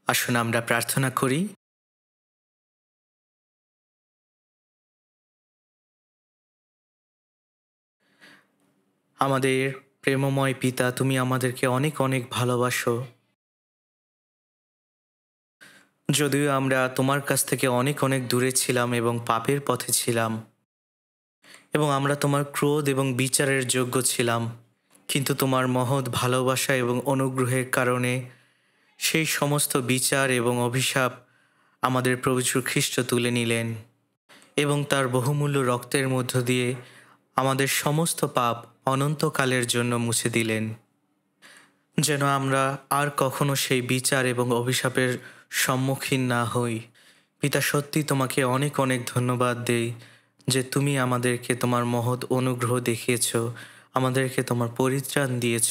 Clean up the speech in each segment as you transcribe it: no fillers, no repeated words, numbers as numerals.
আসুন আমরা প্রার্থনা করি। আমাদের প্রেমময় পিতা, তুমি আমাদেরকে অনেক অনেক ভালোবাসো। যদিও আমরা তোমার কাছ থেকে অনেক অনেক দূরে ছিলাম এবং পাপের পথে ছিলাম, এবং আমরা তোমার ক্রোধ এবং বিচারের যোগ্য ছিলাম, কিন্তু তোমার মহৎ ভালোবাসা এবং অনুগ্রহের কারণে সেই সমস্ত বিচার এবং অভিশাপ আমাদের প্রভু যীশু খ্রিস্ট তুলে নিলেন, এবং তার বহুমূল্য রক্তের মধ্য দিয়ে আমাদের সমস্ত পাপ অনন্তকালের জন্য মুছে দিলেন, যেন আমরা আর কখনো সেই বিচার এবং অভিশাপের সম্মুখীন না হই। পিতা, সত্যি তোমাকে অনেক অনেক ধন্যবাদ দেই যে তুমি আমাদেরকে তোমার মহৎ অনুগ্রহ দেখিয়েছ, আমাদেরকে তোমার পরিত্রাণ দিয়েছ।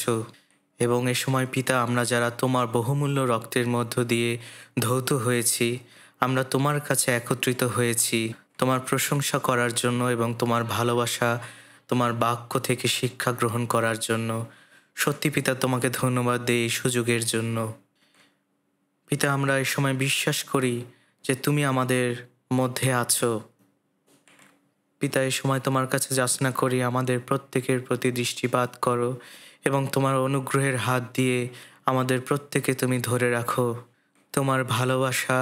এবং এ সময় পিতা, আমরা যারা তোমার বহুমূল্য রক্তের মধ্য দিয়ে ধৌত হয়েছি, আমরা তোমার কাছে একত্রিত হয়েছি তোমার প্রশংসা করার জন্য এবং তোমার ভালোবাসা, তোমার বাক্য থেকে শিক্ষা গ্রহণ করার জন্য। সত্যি পিতা, তোমাকে ধন্যবাদ দেই এই সুযোগের জন্য। পিতা, আমরা এই সময় বিশ্বাস করি যে তুমি আমাদের মধ্যে আছো। পিতা, এই সময় তোমার কাছে যাচনা করি, আমাদের প্রত্যেকের প্রতি দৃষ্টিপাত করো এবং তোমার অনুগ্রহের হাত দিয়ে আমাদের প্রত্যেকে তুমি ধরে রাখো। তোমার ভালোবাসা,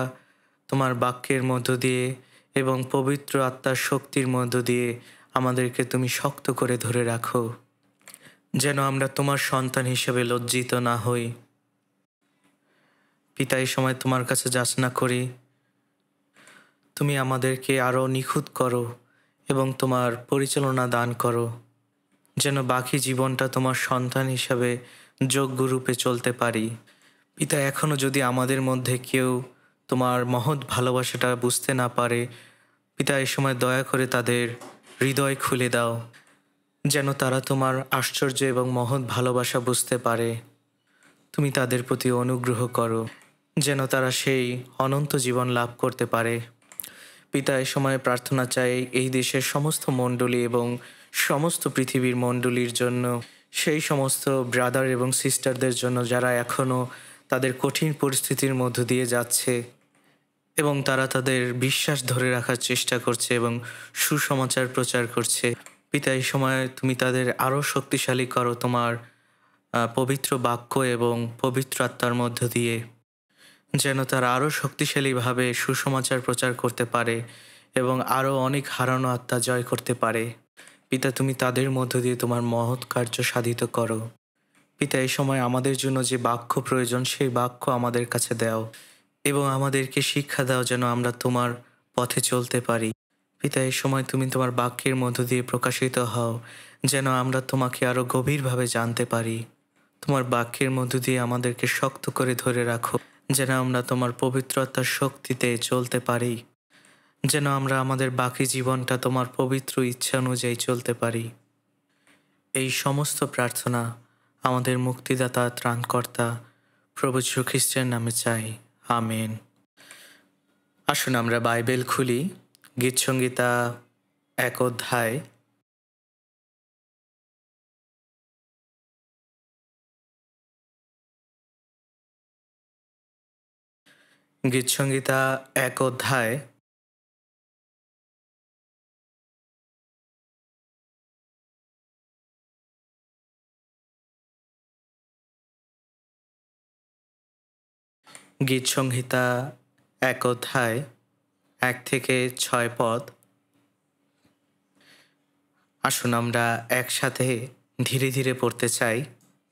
তোমার বাক্যের মধ্য দিয়ে এবং পবিত্র আত্মার শক্তির মধ্য দিয়ে আমাদেরকে তুমি শক্ত করে ধরে রাখো, যেন আমরা তোমার সন্তান হিসেবে লজ্জিত না হই। পিতা, এই সময় তোমার কাছে যাচনা করি, তুমি আমাদেরকে আরও নিখুঁত করো এবং তোমার পরিচালনা দান করো, যেন বাকি জীবনটা তোমার সন্তান হিসাবে যোগ্যরূপে চলতে পারি। পিতা, এখনও যদি আমাদের মধ্যে কেউ তোমার মহৎ ভালোবাসাটা বুঝতে না পারে, পিতা, এই সময় দয়া করে তাদের হৃদয় খুলে দাও, যেন তারা তোমার আশ্চর্য এবং মহৎ ভালোবাসা বুঝতে পারে। তুমি তাদের প্রতি অনুগ্রহ করো, যেন তারা সেই অনন্ত জীবন লাভ করতে পারে। পিতা, এই সময় প্রার্থনা চাই এই দেশের সমস্ত মণ্ডলী এবং সমস্ত পৃথিবীর মণ্ডলীর জন্য, সেই সমস্ত ব্রাদার এবং সিস্টারদের জন্য যারা এখনও তাদের কঠিন পরিস্থিতির মধ্য দিয়ে যাচ্ছে এবং তারা তাদের বিশ্বাস ধরে রাখার চেষ্টা করছে এবং সুসমাচার প্রচার করছে। পিতা, এই সময় তুমি তাদের আরও শক্তিশালী করো তোমার পবিত্র বাক্য এবং পবিত্র আত্মার মধ্য দিয়ে, যেন তারা আরও শক্তিশালীভাবে সুসমাচার প্রচার করতে পারে এবং আরও অনেক হারানো আত্মা জয় করতে পারে। পিতা, তুমি তাদের মধ্য দিয়ে তোমার মহৎ কার্য সাধিত করো। পিতা, এই সময় আমাদের জন্য যে বাক্য প্রয়োজন, সেই বাক্য আমাদের কাছে দাও এবং আমাদেরকে শিক্ষা দাও যেন আমরা তোমার পথে চলতে পারি। পিতা, এই সময় তুমি তোমার বাক্যের মধ্য দিয়ে প্রকাশিত হও, যেন আমরা তোমাকে আরও গভীরভাবে জানতে পারি। তোমার বাক্যের মধ্য দিয়ে আমাদেরকে শক্ত করে ধরে রাখো, যেন আমরা তোমার পবিত্র আত্মার শক্তিতে চলতে পারি, যেন আমরা আমাদের বাকি জীবনটা তোমার পবিত্র ইচ্ছা অনুযায়ী চলতে পারি। এই সমস্ত প্রার্থনা আমাদের মুক্তিদাতা, ত্রাণকর্তা প্রভু যীশু খ্রিস্টের নামে চাই। আমেন। আসুন আমরা বাইবেল খুলি, গীতসংহিতা 1 অধ্যায়। গীতসংহিতা 1 অধ্যায় গীতসংহিতা 1 অধ্যায় 1 থেকে 6 পদ। আসুন আমরা একসাথে ধীরে ধীরে পড়তে চাই।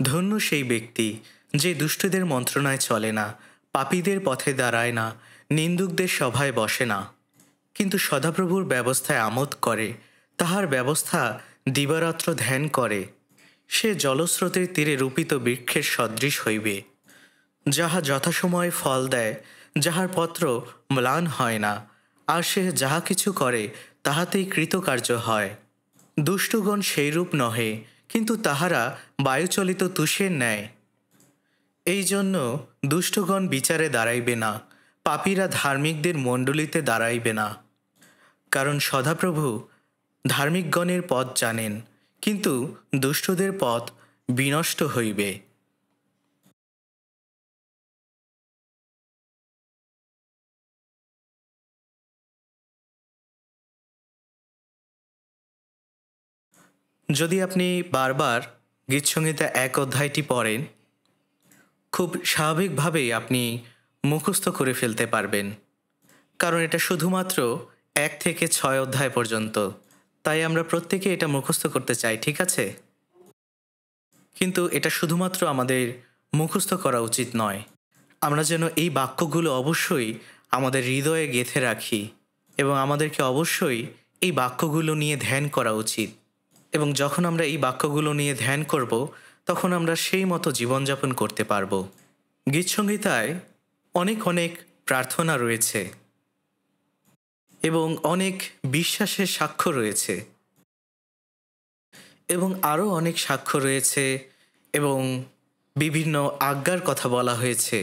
ধন্য সেই ব্যক্তি যে দুষ্টদের মন্ত্রণায় চলে না, পাপীদের পথে দাঁড়ায় না, নিন্দুকদের সভায় বসে না, কিন্তু সদাপ্রভুর ব্যবস্থায় আমোদ করে, তাহার ব্যবস্থা দিবারাত্র ধ্যান করে। সে জলস্রোতের তীরে রূপিত বৃক্ষের সদৃশ হইবে, যাহা যথাসময়ে ফল দেয়, যাহার পত্র ম্লান হয় না, আর সে যাহা কিছু করে তাহাতেই কৃতকার্য হয়। দুষ্টগণ সেইরূপ নহে, কিন্তু তাহারা বায়ুচলিত তুষের ন্যায়। এই জন্য দুষ্টগণ বিচারে দাঁড়াইবে না, পাপীরা ধার্মিকদের মণ্ডলীতে দাঁড়াইবে না। কারণ সদাপ্রভু ধার্মিকগণের পথ জানেন, কিন্তু দুষ্টদের পথ বিনষ্ট হইবে। যদি আপনি বারবার গীতসংহিতা ১ অধ্যায়টি পড়েন, খুব স্বাভাবিকভাবেই আপনি মুখস্থ করে ফেলতে পারবেন। কারণ এটা শুধুমাত্র ১ থেকে ৬ অধ্যায় পর্যন্ত। তাই আমরা প্রত্যেকে এটা মুখস্থ করতে চাই, ঠিক আছে? কিন্তু এটা শুধুমাত্র আমাদের মুখস্থ করা উচিত নয়। আমরা যেন এই বাক্যগুলো অবশ্যই আমাদের হৃদয়ে গেঁথে রাখি এবং আমাদেরকে অবশ্যই এই বাক্যগুলো নিয়ে ধ্যান করা উচিত। এবং যখন আমরা এই বাক্যগুলো নিয়ে ধ্যান করব, তখন আমরা সেই মতো জীবনযাপন করতে পারব। গীতসংহিতায় অনেক অনেক প্রার্থনা রয়েছে এবং অনেক বিশ্বাসের সাক্ষ্য রয়েছে এবং আরও অনেক সাক্ষ্য রয়েছে এবং বিভিন্ন আজ্ঞার কথা বলা হয়েছে,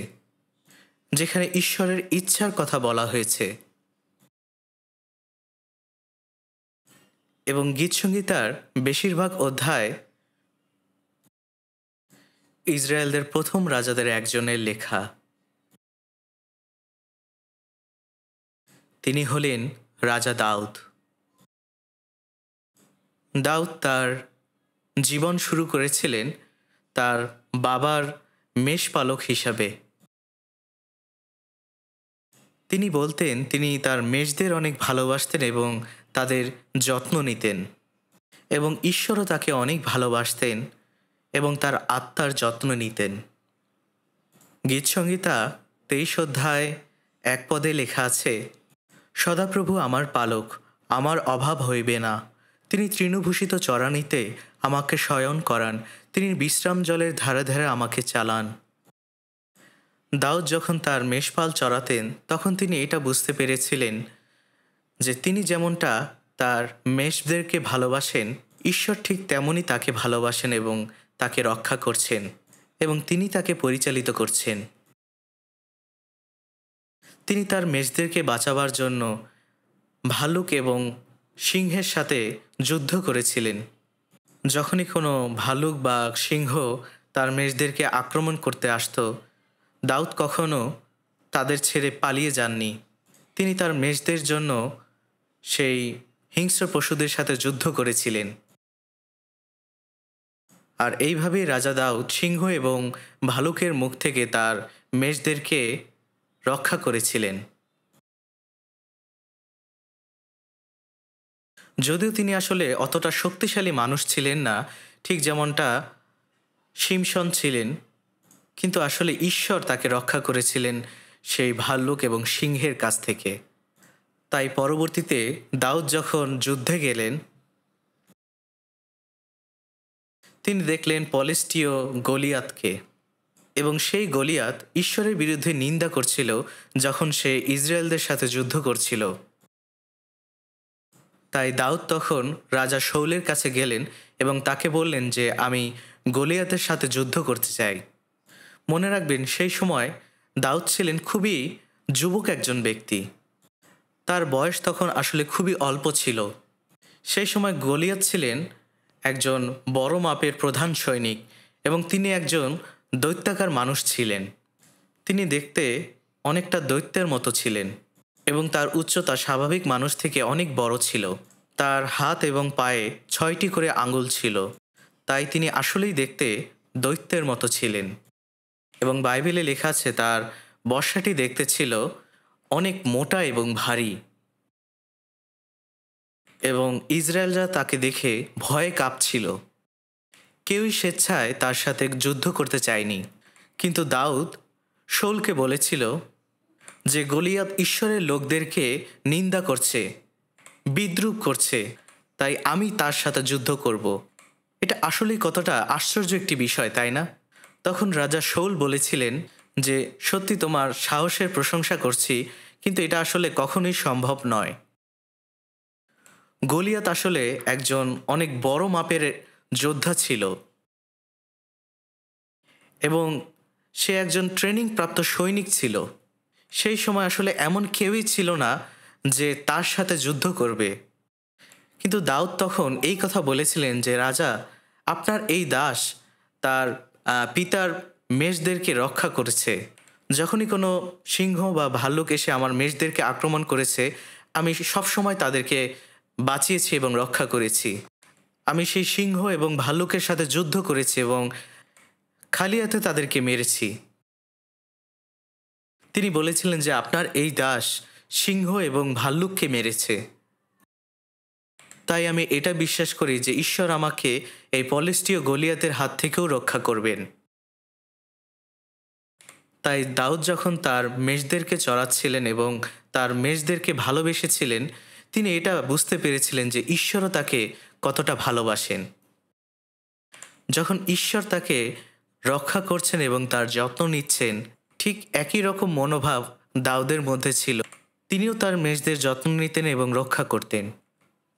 যেখানে ঈশ্বরের ইচ্ছার কথা বলা হয়েছে। এবং গীতসংহিতার বেশিরভাগ অধ্যায় ইসরায়েলদের প্রথম রাজাদের একজনের লেখা। তিনি হলেন রাজা দাউদ। দাউদ তার জীবন শুরু করেছিলেন তার বাবার মেষপালক হিসাবে। তিনি বলতেন তিনি তার মেষদের অনেক ভালোবাসতেন এবং তাদের যত্ন নিতেন, এবং ঈশ্বরও তাকে অনেক ভালোবাসতেন এবং তার আত্মার যত্ন নিতেন। গীতসংহিতা ২৩ অধ্যায় ১ পদে লেখা আছে, সদাপ্রভু আমার পালক, আমার অভাব হইবে না। তিনি তৃণভূষিত চরানিতে আমাকে শয়ন করান, তিনি বিশ্রাম জলের ধারে ধারে আমাকে চালান। দাউদ যখন তার মেষপাল চড়াতেন, তখন তিনি এটা বুঝতে পেরেছিলেন যে তিনি যেমনটা তার মেষদেরকে ভালোবাসেন, ঈশ্বর ঠিক তেমনই তাকে ভালোবাসেন এবং তাকে রক্ষা করছেন এবং তিনি তাকে পরিচালিত করছেন। তিনি তার মেষদেরকে বাঁচাবার জন্য ভালুক এবং সিংহের সাথে যুদ্ধ করেছিলেন। যখনই কোনো ভালুক বা সিংহ তার মেষদেরকে আক্রমণ করতে আসতো, দাউদ কখনো তাদের ছেড়ে পালিয়ে যাননি। তিনি তার মেষদের জন্য সেই হিংস্র পশুদের সাথে যুদ্ধ করেছিলেন। আর এইভাবেই রাজা দাউদ সিংহ এবং ভালুকের মুখ থেকে তার মেষদেরকে রক্ষা করেছিলেন। যদিও তিনি আসলে অতটা শক্তিশালী মানুষ ছিলেন না, ঠিক যেমনটা শিমশন ছিলেন, কিন্তু আসলে ঈশ্বর তাকে রক্ষা করেছিলেন সেই ভাল্লুক এবং সিংহের কাছ থেকে। তাই পরবর্তীতে দাউদ যখন যুদ্ধে গেলেন, তিনি দেখলেন পলিস্টীয় গলিয়াতকে, এবং সেই গলিয়াত ঈশ্বরের বিরুদ্ধে নিন্দা করছিল যখন সে ইসরায়েলদের সাথে যুদ্ধ করছিল। তাই দাউদ তখন রাজা শাউলের কাছে গেলেন এবং তাকে বললেন যে আমি গলিয়াতের সাথে যুদ্ধ করতে চাই। মনে রাখবেন, সেই সময় দাউদ ছিলেন খুবই যুবক একজন ব্যক্তি। তার বয়স তখন আসলে খুবই অল্প ছিল। সেই সময় গলিয়াত ছিলেন একজন বড় মাপের প্রধান সৈনিক এবং তিনি একজন দৈত্যাকার মানুষ ছিলেন। তিনি দেখতে অনেকটা দৈত্যের মতো ছিলেন এবং তার উচ্চতা স্বাভাবিক মানুষ থেকে অনেক বড় ছিল। তার হাত এবং পায়ে ৬টি করে আঙুল ছিল, তাই তিনি আসলেই দেখতে দৈত্যের মতো ছিলেন। এবং বাইবেলে লেখা আছে তার বর্ষাটি দেখতে ছিল অনেক মোটা এবং ভারী, এবং ইসরায়েলরা তাকে দেখে ভয়ে কাঁপছিল। কেউই স্বেচ্ছায় তার সাথে যুদ্ধ করতে চায়নি। কিন্তু দাউদ শাউলকে বলেছিল যে গলিয়াত ঈশ্বরের লোকদেরকে নিন্দা করছে, বিদ্রূপ করছে, তাই আমি তার সাথে যুদ্ধ করব। এটা আসলেই কতটা আশ্চর্য একটি বিষয়, তাই না? তখন রাজা শাউল বলেছিলেন যে সত্যি তোমার সাহসের প্রশংসা করছি, কিন্তু এটা আসলে কখনোই সম্ভব নয়। গলিয়াত আসলে একজন অনেক বড় মাপের যোদ্ধা ছিল এবং সে একজন ট্রেনিং প্রাপ্ত সৈনিক ছিল। সেই সময় আসলে এমন কেউই ছিল না যে তার সাথে যুদ্ধ করবে। কিন্তু দাউদ তখন এই কথা বলেছিলেন যে রাজা, আপনার এই দাস তার পিতার মেষদেরকে রক্ষা করেছে। যখনই কোনো সিংহ বা ভাল্লুক এসে আমার মেষদেরকে আক্রমণ করেছে, আমি সবসময় তাদেরকে বাঁচিয়েছি এবং রক্ষা করেছি। আমি সেই সিংহ এবং ভাল্লুকের সাথে যুদ্ধ করেছি এবং খালি হাতে তাদেরকে মেরেছি। তিনি বলেছিলেন যে আপনার এই দাস সিংহ এবং ভাল্লুককে মেরেছে। তাই আমি এটা বিশ্বাস করি যে ঈশ্বর আমাকে এই পলিস্টীয় গলিয়াতের হাত থেকেও রক্ষা করবেন। তাই দাউদ যখন তার মেষদেরকে চড়াচ্ছিলেন এবং তার মেষদেরকে ভালোবেসেছিলেন, তিনি এটা বুঝতে পেরেছিলেন যে ঈশ্বরও তাকে কতটা ভালোবাসেন। যখন ঈশ্বর তাকে রক্ষা করছেন এবং তার যত্ন নিচ্ছেন, ঠিক একই রকম মনোভাব দাউদের মধ্যে ছিল। তিনিও তার মেষদের যত্ন নিতেন এবং রক্ষা করতেন।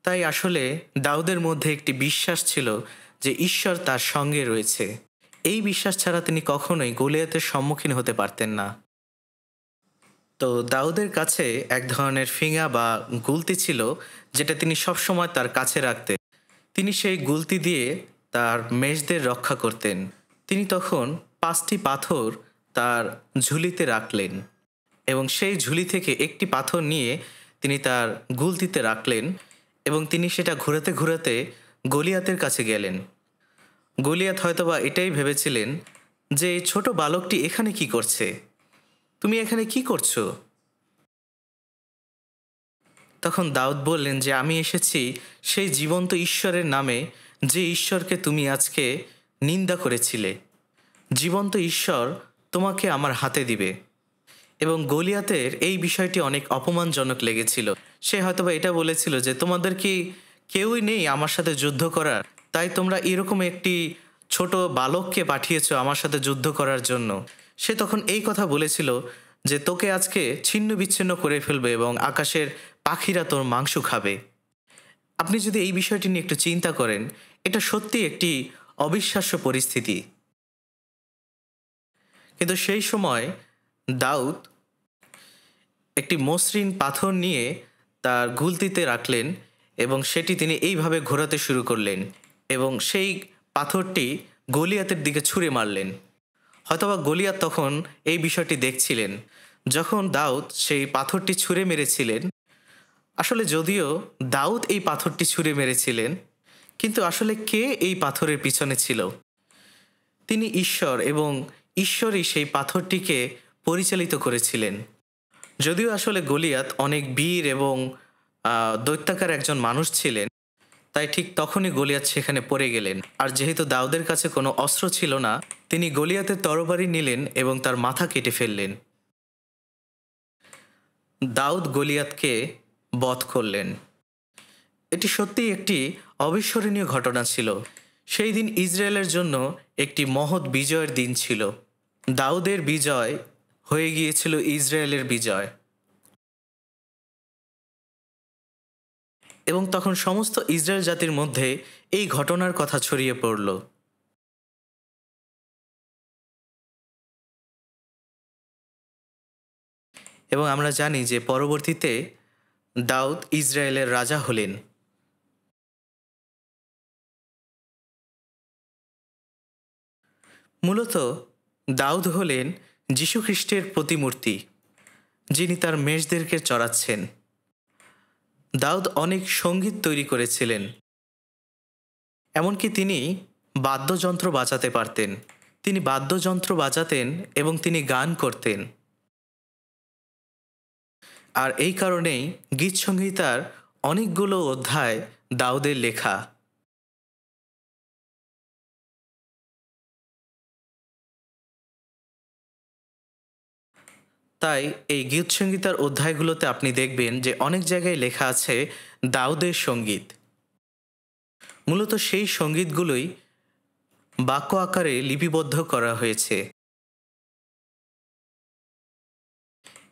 তাই আসলে দাউদের মধ্যে একটি বিশ্বাস ছিল যে ঈশ্বর তার সঙ্গে রয়েছে। এই বিশ্বাস ছাড়া তিনি কখনোই গলিয়াতের সম্মুখীন হতে পারতেন না। তো দাউদের কাছে এক ধরনের ফিঙা বা গুলতি ছিল, যেটা তিনি সবসময় তার কাছে রাখতেন। তিনি সেই গুলতি দিয়ে তার মেষদের রক্ষা করতেন। তিনি তখন 5টি পাথর তার ঝুলিতে রাখলেন এবং সেই ঝুলি থেকে একটি পাথর নিয়ে তিনি তার গুলতিতে রাখলেন এবং তিনি সেটা ঘুরাতে ঘুরাতে গলিয়াতের কাছে গেলেন। গলিয়াত হয়তোবা এটাই ভেবেছিলেন যে এই ছোট বালকটি এখানে কি করছে, তুমি এখানে কি করছো? তখন দাউদ বললেন যে আমি এসেছি সেই জীবন্ত ঈশ্বরের নামে, যে ঈশ্বরকে তুমি আজকে নিন্দা করেছিলে। জীবন্ত ঈশ্বর তোমাকে আমার হাতে দিবে। এবং গলিয়াতের এই বিষয়টি অনেক অপমানজনক লেগেছিল। সে হয়তোবা এটা বলেছিল যে তোমাদের কি কেউই নেই আমার সাথে যুদ্ধ করার, তাই তোমরা এরকম একটি ছোট বালককে পাঠিয়েছো আমার সাথে যুদ্ধ করার জন্য। সে তখন এই কথা বলেছিল যে তোকে আজকে ছিন্ন বিচ্ছিন্ন করে ফেলবে এবং আকাশের পাখিরা তোর মাংস খাবে। আপনি যদি এই বিষয়টি নিয়ে একটু চিন্তা করেন, এটা সত্যি একটি অবিশ্বাস্য পরিস্থিতি। কিন্তু সেই সময় দাউদ একটি মসৃণ পাথর নিয়ে তার গুলতিতে রাখলেন এবং সেটি তিনি এইভাবে ঘোরাতে শুরু করলেন এবং সেই পাথরটি গলিয়াতের দিকে ছুঁড়ে মারলেন। হয়তোবা গলিয়াত তখন এই বিষয়টি দেখছিলেন। যখন দাউদ সেই পাথরটি ছুঁড়ে মেরেছিলেন, আসলে যদিও দাউদ এই পাথরটি ছুঁড়ে মেরেছিলেন, কিন্তু আসলে কে এই পাথরের পিছনে ছিল? তিনি ঈশ্বর, এবং ঈশ্বরই সেই পাথরটিকে পরিচালিত করেছিলেন। যদিও আসলে গলিয়াত অনেক বীর এবং দৈত্যাকার একজন মানুষ ছিলেন, তাই ঠিক তখনই গলিয়াত সেখানে পড়ে গেলেন। আর যেহেতু দাউদের কাছে কোনো অস্ত্র ছিল না, তিনি গলিয়াতের তরবারি নিলেন এবং তার মাথা কেটে ফেললেন। দাউদ গলিয়াতকে বধ করলেন। এটি সত্যিই একটি অবিস্মরণীয় ঘটনা ছিল। সেই দিন ইসরায়েলের জন্য একটি মহৎ বিজয়ের দিন ছিল। দাউদের বিজয় হয়ে গিয়েছিল ইসরায়েলের বিজয়। এবং তখন সমস্ত ইসরায়েল জাতির মধ্যে এই ঘটনার কথা ছড়িয়ে পড়ল। এবং আমরা জানি যে পরবর্তীতে দাউদ ইসরায়েলের রাজা হলেন। মূলত দাউদ হলেন যীশুখ্রিস্টের প্রতিমূর্তি, যিনি তার মেষদেরকে চড়াচ্ছেন। দাউদ অনেক সঙ্গীত তৈরি করেছিলেন, এমনকি তিনি বাদ্যযন্ত্র বাজাতে পারতেন। তিনি বাদ্যযন্ত্র বাজাতেন এবং তিনি গান করতেন। আর এই কারণেই গীতসংহিতার অনেকগুলো অধ্যায় দাউদের লেখা। তাই এই গীতসংহিতার অধ্যায়গুলোতে আপনি দেখবেন যে অনেক জায়গায় লেখা আছে দাউদের সঙ্গীত। মূলত সেই সঙ্গীতগুলোই বাক্য আকারে লিপিবদ্ধ করা হয়েছে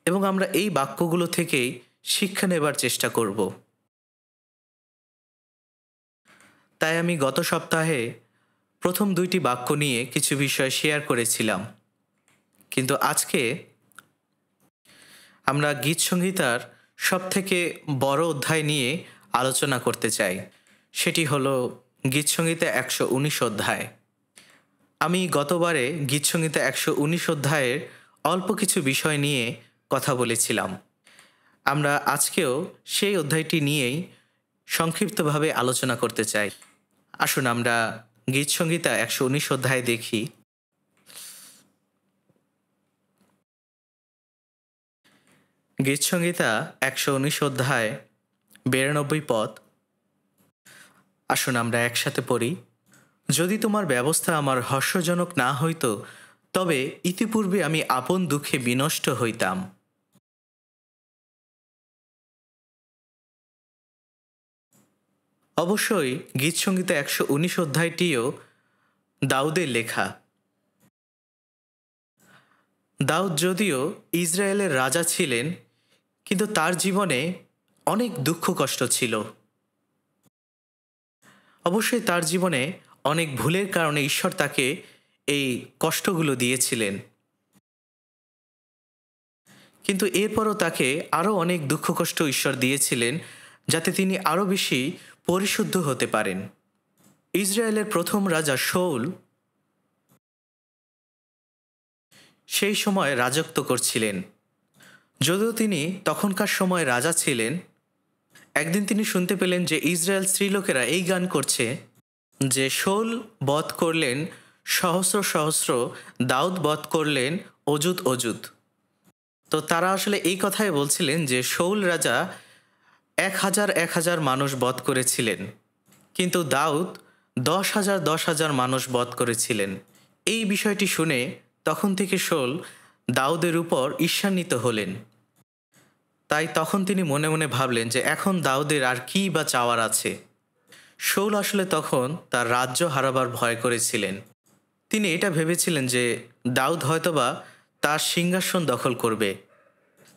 এবং আমরা এই বাক্যগুলো থেকেই শিক্ষা নেবার চেষ্টা করব। তাই আমি গত সপ্তাহে প্রথম 2টি বাক্য নিয়ে কিছু বিষয় শেয়ার করেছিলাম, কিন্তু আজকে আমরা গীতসংহিতার সবথেকে বড় অধ্যায় নিয়ে আলোচনা করতে চাই। সেটি হলো গীতসংহিতা 119 অধ্যায়। আমি গতবারে গীতসংহিতা 119 অধ্যায়ের অল্প কিছু বিষয় নিয়ে কথা বলেছিলাম। আমরা আজকেও সেই অধ্যায়টি নিয়েই সংক্ষিপ্তভাবে আলোচনা করতে চাই। আসুন আমরা গীতসংহিতা ১১৯ অধ্যায় দেখি। গীতসংহিতা ১১৯ অধ্যায় ৯২ পদ। আসুন আমরা একসাথে পড়ি। যদি তোমার ব্যবস্থা আমার হর্ষজনক না হইত, তবে ইতিপূর্বে আমি আপন দুঃখে বিনষ্ট হইতাম। অবশ্যই গীতসংহিতা ১১৯ অধ্যায়টিও দাউদের লেখা। দাউদ যদিও ইসরায়েলের রাজা ছিলেন, কিন্তু তার জীবনে অনেক দুঃখ কষ্ট ছিল। অবশ্যই তার জীবনে অনেক ভুলের কারণে ঈশ্বর তাকে এই কষ্টগুলো দিয়েছিলেন, কিন্তু এরপরও তাকে আরও অনেক দুঃখ কষ্ট ঈশ্বর দিয়েছিলেন, যাতে তিনি আরও বেশি পরিশুদ্ধ হতে পারেন। ইসরায়েলের প্রথম রাজা শাউল সেই সময় রাজত্ব করছিলেন। যদিও তিনি তখনকার সময় রাজা ছিলেন, একদিন তিনি শুনতে পেলেন যে ইসরায়েল স্ত্রীলোকেরা এই গান করছে যে শাউল বধ করলেন সহস্র সহস্র, দাউদ বধ করলেন অযুত অযুত। তো তারা আসলে এই কথাই বলছিলেন যে শাউল রাজা ১,০০০ মানুষ বধ করেছিলেন, কিন্তু দাউদ ১০,০০০ মানুষ বধ করেছিলেন। এই বিষয়টি শুনে তখন থেকে শাউল দাউদের উপর ঈর্ষান্বিত হলেন। তাই তখন তিনি মনে মনে ভাবলেন যে এখন দাউদের আর কী বা চাওয়ার আছে। শাউল আসলে তখন তার রাজ্য হারাবার ভয় করেছিলেন। তিনি এটা ভেবেছিলেন যে দাউদ হয়তোবা তার সিংহাসন দখল করবে।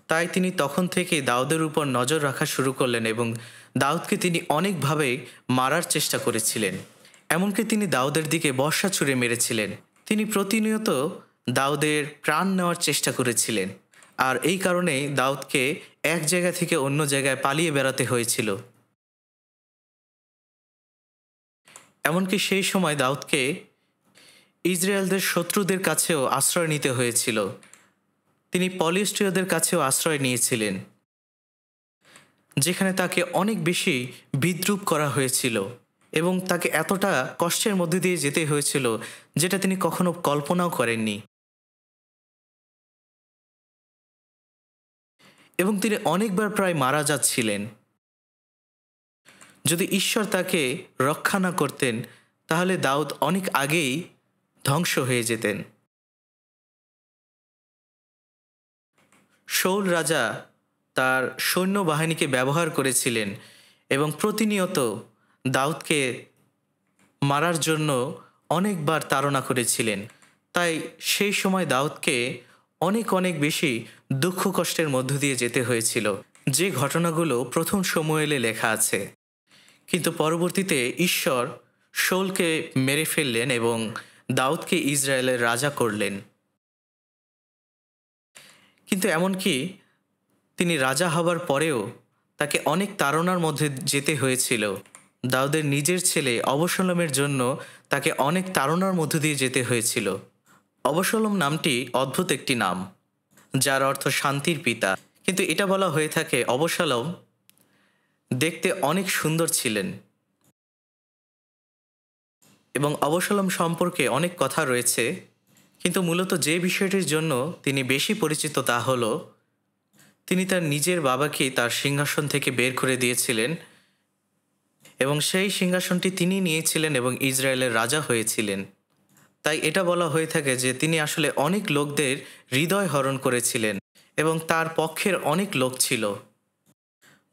তাই তিনি তখন থেকে দাউদের উপর নজর রাখা শুরু করলেন এবং দাউদকে তিনি অনেকভাবে মারার চেষ্টা করেছিলেন। এমনকি তিনি দাউদের দিকে বর্ষা ছুঁড়ে মেরেছিলেন। তিনি প্রতিনিয়ত দাউদের প্রাণ নেওয়ার চেষ্টা করেছিলেন, আর এই কারণেই দাউদকে এক জায়গা থেকে অন্য জায়গায় পালিয়ে বেড়াতে হয়েছিল। এমনকি সেই সময় দাউদকে ইসরায়েলদের শত্রুদের কাছেও আশ্রয় নিতে হয়েছিল। তিনি পলিস্টীয়দের কাছেও আশ্রয় নিয়েছিলেন, যেখানে তাকে অনেক বেশি বিদ্রূপ করা হয়েছিল এবং তাকে এতটা কষ্টের মধ্যে দিয়ে যেতে হয়েছিল যেটা তিনি কখনো কল্পনাও করেননি। এবং তিনি অনেকবার প্রায় মারা যাচ্ছিলেন। যদি ঈশ্বর তাকে রক্ষা না করতেন, তাহলে দাউদ অনেক আগেই ধ্বংস হয়ে যেতেন। শাউল রাজা তার সৈন্যবাহিনীকে ব্যবহার করেছিলেন এবং প্রতিনিয়ত দাউদকে মারার জন্য অনেকবার তাড়না করেছিলেন। তাই সেই সময় দাউদকে অনেক অনেক বেশি দুঃখ কষ্টের মধ্য দিয়ে যেতে হয়েছিল, যে ঘটনাগুলো প্রথম সমুয়েলে লেখা আছে। কিন্তু পরবর্তীতে ঈশ্বর শাউলকে মেরে ফেললেন এবং দাউদকে ইসরায়েলের রাজা করলেন। কিন্তু এমনকি তিনি রাজা হবার পরেও তাকে অনেক তাড়নার মধ্যে যেতে হয়েছিল। দাউদের নিজের ছেলে অবশালোমের জন্য তাকে অনেক তাড়নার মধ্য দিয়ে যেতে হয়েছিল। অবশালোম নামটি অদ্ভুত একটি নাম, যার অর্থ শান্তির পিতা। কিন্তু এটা বলা হয়ে থাকে অবশালোম দেখতে অনেক সুন্দর ছিলেন এবং অবশালোম সম্পর্কে অনেক কথা রয়েছে, কিন্তু মূলত যে বিষয়টির জন্য তিনি বেশি পরিচিত তা হলো তিনি তার নিজের বাবাকে তার সিংহাসন থেকে বের করে দিয়েছিলেন এবং সেই সিংহাসনটি তিনি নিয়েছিলেন এবং ইসরায়েলের রাজা হয়েছিলেন। তাই এটা বলা হয়ে থাকে যে তিনি আসলে অনেক লোকদের হৃদয় হরণ করেছিলেন এবং তার পক্ষের অনেক লোক ছিল।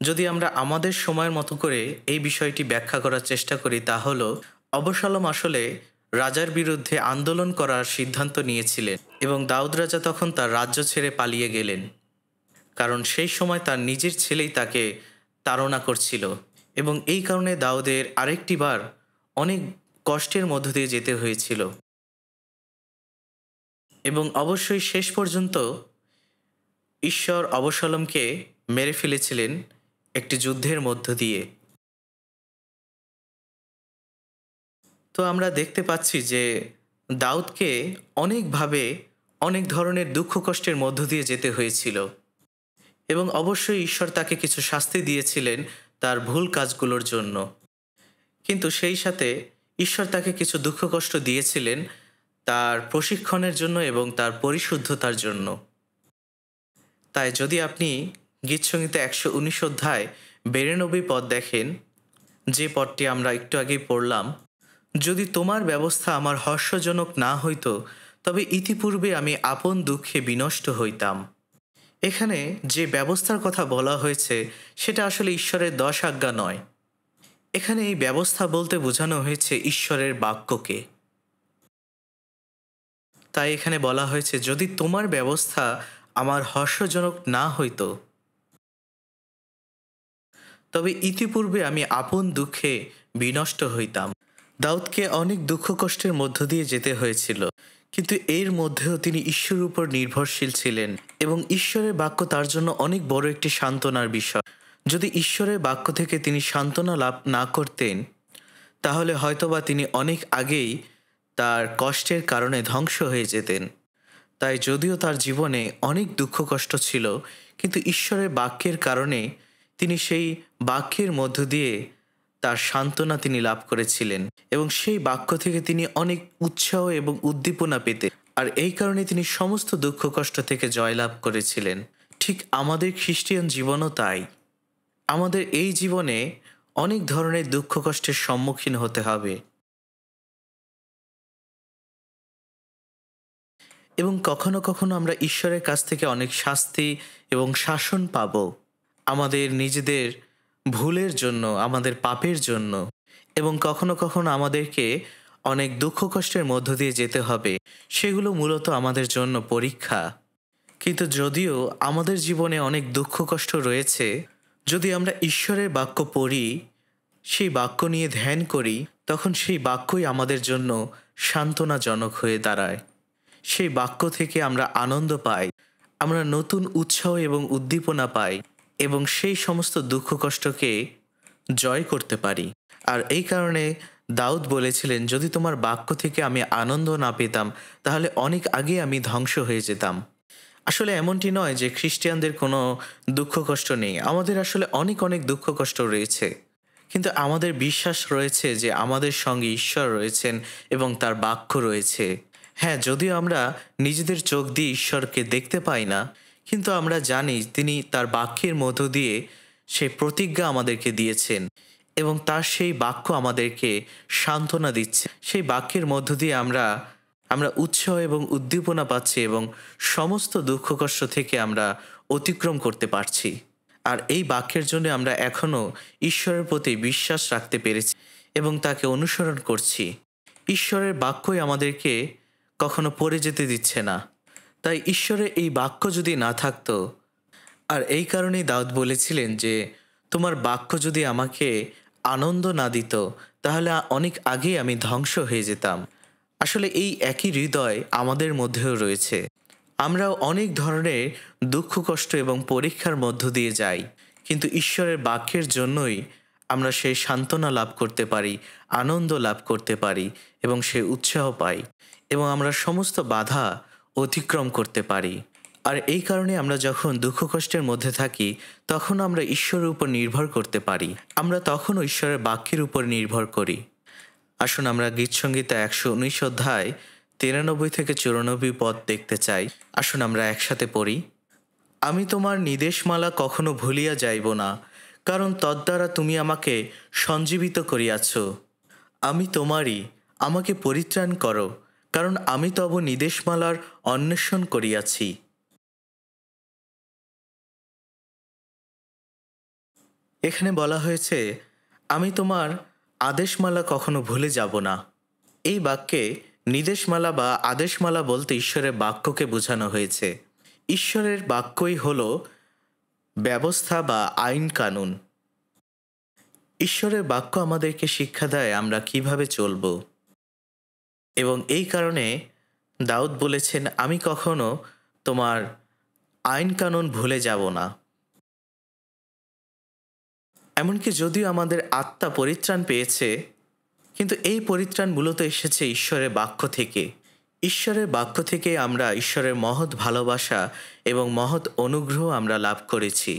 যদি আমরা আমাদের সময়ের মতো করে এই বিষয়টি ব্যাখ্যা করার চেষ্টা করি, তা হলো অবশালোম আসলে রাজার বিরুদ্ধে আন্দোলন করার সিদ্ধান্ত নিয়েছিলেন এবং দাউদ রাজা তখন তার রাজ্য ছেড়ে পালিয়ে গেলেন, কারণ সেই সময় তার নিজের ছেলেই তাকে তাড়না করছিল এবং এই কারণে দাউদের আরেকটি বার অনেক কষ্টের মধ্য দিয়ে যেতে হয়েছিল। এবং অবশ্যই শেষ পর্যন্ত ঈশ্বর অবশালোমকে মেরে ফেলেছিলেন একটি যুদ্ধের মধ্য দিয়ে। তো আমরা দেখতে পাচ্ছি যে দাউদকে অনেকভাবে অনেক ধরনের দুঃখ কষ্টের মধ্য দিয়ে যেতে হয়েছিল এবং অবশ্যই ঈশ্বর তাকে কিছু শাস্তি দিয়েছিলেন তার ভুল কাজগুলোর জন্য। কিন্তু সেই সাথে ঈশ্বর তাকে কিছু দুঃখ কষ্ট দিয়েছিলেন তার প্রশিক্ষণের জন্য এবং তার পরিশুদ্ধতার জন্য। তাই যদি আপনি গীতসংহিতা ১১৯ অধ্যায় ৯২ পদ দেখেন, যে পদটি আমরা একটু আগেই পড়লাম, যদি তোমার ব্যবস্থা আমার হর্ষজনক না হইত, তবে ইতিপূর্বে আমি আপন দুঃখে বিনষ্ট হইতাম। এখানে যে ব্যবস্থার কথা বলা হয়েছে সেটা আসলে ঈশ্বরের ১০ আজ্ঞা নয়। এখানে এই ব্যবস্থা বলতে বোঝানো হয়েছে ঈশ্বরের বাক্যকে। তাই এখানে বলা হয়েছে, যদি তোমার ব্যবস্থা আমার হর্ষজনক না হইত, তবে ইতিপূর্বে আমি আপন দুঃখে বিনষ্ট হইতাম। দাউদকে অনেক দুঃখ কষ্টের মধ্য দিয়ে যেতে হয়েছিল, কিন্তু এর মধ্যেও তিনি ঈশ্বরের উপর নির্ভরশীল ছিলেন এবং ঈশ্বরের বাক্য তার জন্য অনেক বড় একটি সান্ত্বনার বিষয়। যদি ঈশ্বরের বাক্য থেকে তিনি সান্ত্বনা লাভ না করতেন, তাহলে হয়তোবা তিনি অনেক আগেই তার কষ্টের কারণে ধ্বংস হয়ে যেতেন। তাই যদিও তার জীবনে অনেক দুঃখ কষ্ট ছিল, কিন্তু ঈশ্বরের বাক্যের কারণে তিনি সেই বাক্যের মধ্য দিয়ে তার সান্ত্বনা তিনি লাভ করেছিলেন এবং সেই বাক্য থেকে তিনি অনেক উৎসাহ এবং উদ্দীপনা পেতেন। আর এই কারণে তিনি সমস্ত দুঃখ কষ্ট থেকে জয়লাভ করেছিলেন। ঠিক আমাদের খ্রিস্টিয়ান জীবনও তাই। আমাদের এই জীবনে অনেক ধরনের দুঃখ কষ্টের সম্মুখীন হতে হবে এবং কখনো কখনো আমরা ঈশ্বরের কাছ থেকে অনেক শাস্তি এবং শাসন পাব আমাদের নিজেদের ভুলের জন্য, আমাদের পাপের জন্য, এবং কখনো কখনো আমাদেরকে অনেক দুঃখ কষ্টের মধ্য দিয়ে যেতে হবে। সেগুলো মূলত আমাদের জন্য পরীক্ষা। কিন্তু যদিও আমাদের জীবনে অনেক দুঃখ কষ্ট রয়েছে, যদি আমরা ঈশ্বরের বাক্য পড়ি, সেই বাক্য নিয়ে ধ্যান করি, তখন সেই বাক্যই আমাদের জন্য সান্ত্বনাজনক হয়ে দাঁড়ায়। সেই বাক্য থেকে আমরা আনন্দ পাই, আমরা নতুন উৎসাহ এবং উদ্দীপনা পাই এবং সেই সমস্ত দুঃখ কষ্টকে জয় করতে পারি। আর এই কারণে দাউদ বলেছিলেন, যদি তোমার বাক্য থেকে আমি আনন্দ না পেতাম, তাহলে অনেক আগে আমি ধ্বংস হয়ে যেতাম। আসলে এমনটি নয় যে খ্রিস্টানদের কোনো দুঃখ কষ্ট নেই। আমাদের আসলে অনেক অনেক দুঃখ কষ্ট রয়েছে, কিন্তু আমাদের বিশ্বাস রয়েছে যে আমাদের সঙ্গে ঈশ্বর রয়েছেন এবং তার বাক্য রয়েছে। হ্যাঁ, যদিও আমরা নিজেদের চোখ দিয়ে ঈশ্বরকে দেখতে পাই না, কিন্তু আমরা জানি তিনি তার বাক্যের মধ্য দিয়ে সেই প্রতিজ্ঞা আমাদেরকে দিয়েছেন এবং তার সেই বাক্য আমাদেরকে সান্ত্বনা দিচ্ছে। সেই বাক্যের মধ্য দিয়ে আমরা উৎসাহ এবং উদ্দীপনা পাচ্ছি এবং সমস্ত দুঃখ কষ্ট থেকে আমরা অতিক্রম করতে পারছি। আর এই বাক্যের জন্য আমরা এখনও ঈশ্বরের প্রতি বিশ্বাস রাখতে পেরেছি এবং তাকে অনুসরণ করছি। ঈশ্বরের বাক্যই আমাদেরকে কখনো পড়ে যেতে দিচ্ছে না। তাই ঈশ্বরের এই বাক্য যদি না থাকতো, আর এই কারণেই দাউদ বলেছিলেন যে তোমার বাক্য যদি আমাকে আনন্দ না দিত, তাহলে অনেক আগেই আমি ধ্বংস হয়ে যেতাম। আসলে এই একই হৃদয় আমাদের মধ্যেও রয়েছে। আমরাও অনেক ধরনের দুঃখ কষ্ট এবং পরীক্ষার মধ্য দিয়ে যাই, কিন্তু ঈশ্বরের বাক্যের জন্যই আমরা সেই সান্ত্বনা লাভ করতে পারি, আনন্দ লাভ করতে পারি এবং সেই উৎসাহ পাই এবং আমরা সমস্ত বাধা অতিক্রম করতে পারি। আর এই কারণে আমরা যখন দুঃখ কষ্টের মধ্যে থাকি, তখন আমরা ঈশ্বরের উপর নির্ভর করতে পারি। আমরা তখনও ঈশ্বরের বাক্যের উপর নির্ভর করি। আসুন আমরা গীতসংহিতা ১১৯ অধ্যায় ৯৩ থেকে ৯৪ পদ দেখতে চাই। আসুন আমরা একসাথে পড়ি। আমি তোমার নির্দেশমালা কখনো ভুলিয়া যাইব না, কারণ তদ্বারা তুমি আমাকে সঞ্জীবিত করিয়াছ। আমি তোমারই, আমাকে পরিত্রাণ করো, কারণ আমি তব নির্দেশমালার অন্বেষণ করিয়াছি। এখানে বলা হয়েছে, আমি তোমার আদেশমালা কখনো ভুলে যাব না। এই বাক্যে নির্দেশমালা বা আদেশমালা বলতে ঈশ্বরের বাক্যকে বোঝানো হয়েছে। ঈশ্বরের বাক্যই হল ব্যবস্থা বা আইন কানুন। ঈশ্বরের বাক্য আমাদেরকে শিক্ষা দেয় আমরা কিভাবে চলব, এবং এই কারণে দাউদ বলেছেন, আমি কখনো তোমার আইন কানুন ভুলে যাব না। এমনকি যদিও আমাদের আত্মা পরিত্রাণ পেয়েছে, কিন্তু এই পরিত্রাণ মূলত এসেছে ঈশ্বরের বাক্য থেকে। ঈশ্বরের বাক্য থেকে আমরা ঈশ্বরের মহৎ ভালোবাসা এবং মহৎ অনুগ্রহ আমরা লাভ করেছি।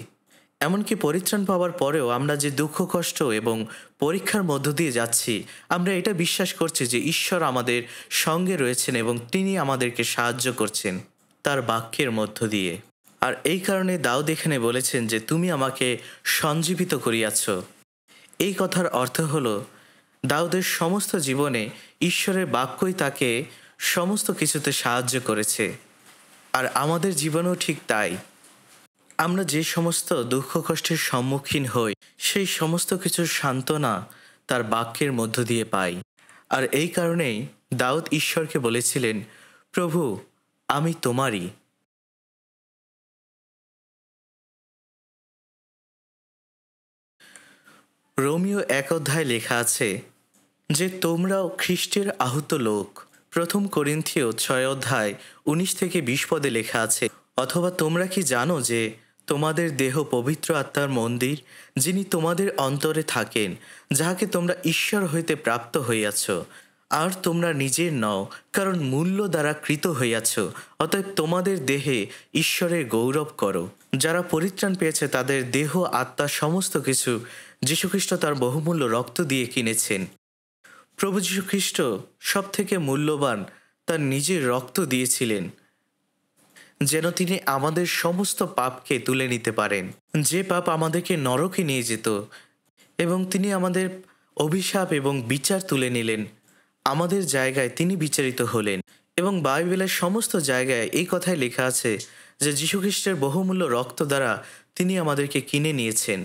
এমনকি পরিত্রাণ পাওয়ার পরেও আমরা যে দুঃখ কষ্ট এবং পরীক্ষার মধ্য দিয়ে যাচ্ছি, আমরা এটা বিশ্বাস করছি যে ঈশ্বর আমাদের সঙ্গে রয়েছেন এবং তিনি আমাদেরকে সাহায্য করছেন তার বাক্যের মধ্য দিয়ে। আর এই কারণে দাউদ এখানে বলেছেন যে তুমি আমাকে সঞ্জীবিত করিয়াছ। এই কথার অর্থ হলো দাউদের সমস্ত জীবনে ঈশ্বরের বাক্যই তাকে সমস্ত কিছুতে সাহায্য করেছে। আর আমাদের জীবনেও ঠিক তাই। আমরা যে সমস্ত দুঃখ কষ্টের সম্মুখীন হই সেই সমস্ত কিছুর সান্ত্বনা তার বাক্যের মধ্য দিয়ে পাই। আর এই কারণেই দাউদ ঈশ্বরকে বলেছিলেন, প্রভু আমি তোমারই। রোমিও 1 অধ্যায় লেখা আছে যে তোমরাও খ্রিস্টের আহত লোক। প্রথম করিন্থীয় 6 অধ্যায় 19 থেকে 20 পদে লেখা আছে, অথবা তোমরা কি জানো যে তোমাদের দেহ পবিত্র আত্মার মন্দির, যিনি তোমাদের অন্তরে থাকেন, যাহাকে তোমরা ঈশ্বর হইতে প্রাপ্ত হইয়াছ, আর তোমরা নিজের নও, কারণ মূল্য দ্বারা কৃত হইয়াছ। অতএব তোমাদের দেহে ঈশ্বরের গৌরব করো। যারা পরিত্রাণ পেয়েছে তাদের দেহ আত্মা সমস্ত কিছু যীশুখ্রিস্ট তার বহুমূল্য রক্ত দিয়ে কিনেছেন। প্রভু যীশুখ্রিস্ট সব থেকে মূল্যবান তার নিজের রক্ত দিয়েছিলেন যেন তিনি আমাদের সমস্ত পাপকে তুলে নিতে পারেন, যে পাপ আমাদেরকে নরকে নিয়ে যেত, এবং তিনি আমাদের অভিশাপ এবং বিচার তুলে নিলেন। আমাদের জায়গায় তিনি বিচারিত হলেন। এবং বাইবেলের সমস্ত জায়গায় এই কথাই লেখা আছে যে যীশুখ্রিস্টের বহুমূল্য রক্ত দ্বারা তিনি আমাদেরকে কিনে নিয়েছেন।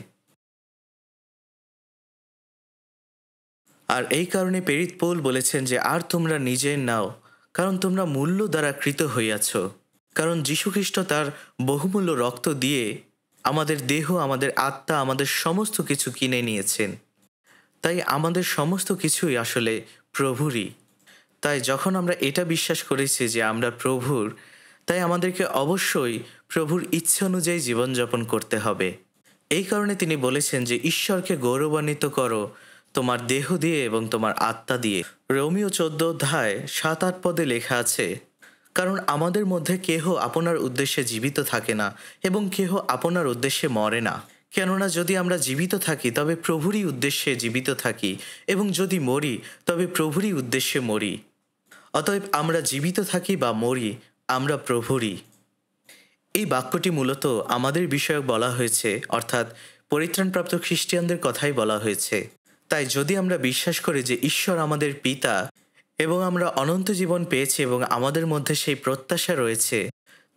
আর এই কারণে প্রেরিত পৌল বলেছেন যে আর তোমরা নিজের নাও, কারণ তোমরা মূল্য দ্বারা কৃত হইয়াছ। কারণ যীশুখ্রিস্ট তার বহুমূল্য রক্ত দিয়ে আমাদের দেহ, আমাদের আত্মা, আমাদের সমস্ত কিছু কিনে নিয়েছেন। তাই আমাদের সমস্ত কিছুই আসলে প্রভুরই। তাই যখন আমরা এটা বিশ্বাস করেছি যে আমরা প্রভুর, তাই আমাদেরকে অবশ্যই প্রভুর ইচ্ছা অনুযায়ী জীবনযাপন করতে হবে। এই কারণে তিনি বলেছেন যে ঈশ্বরকে গৌরবান্বিত করো তোমার দেহ দিয়ে এবং তোমার আত্মা দিয়ে। রোমিও 14 অধ্যায় 7-8 পদে লেখা আছে, কারণ আমাদের মধ্যে কেহ আপনার উদ্দেশ্যে জীবিত থাকে না এবং কেহ আপনার উদ্দেশ্যে মরে না। কেননা যদি আমরা জীবিত থাকি তবে প্রভুরই উদ্দেশ্যে জীবিত থাকি, এবং যদি মরি তবে প্রভুরই উদ্দেশ্যে মরি। অতএব আমরা জীবিত থাকি বা মরি, আমরা প্রভুরই। এই বাক্যটি মূলত আমাদের বিষয়ক বলা হয়েছে, অর্থাৎ পরিত্রাণপ্রাপ্ত খ্রিস্টিয়ানদের কথাই বলা হয়েছে। তাই যদি আমরা বিশ্বাস করি যে ঈশ্বর আমাদের পিতা এবং আমরা অনন্ত জীবন পেয়েছি এবং আমাদের মধ্যে সেই প্রত্যাশা রয়েছে,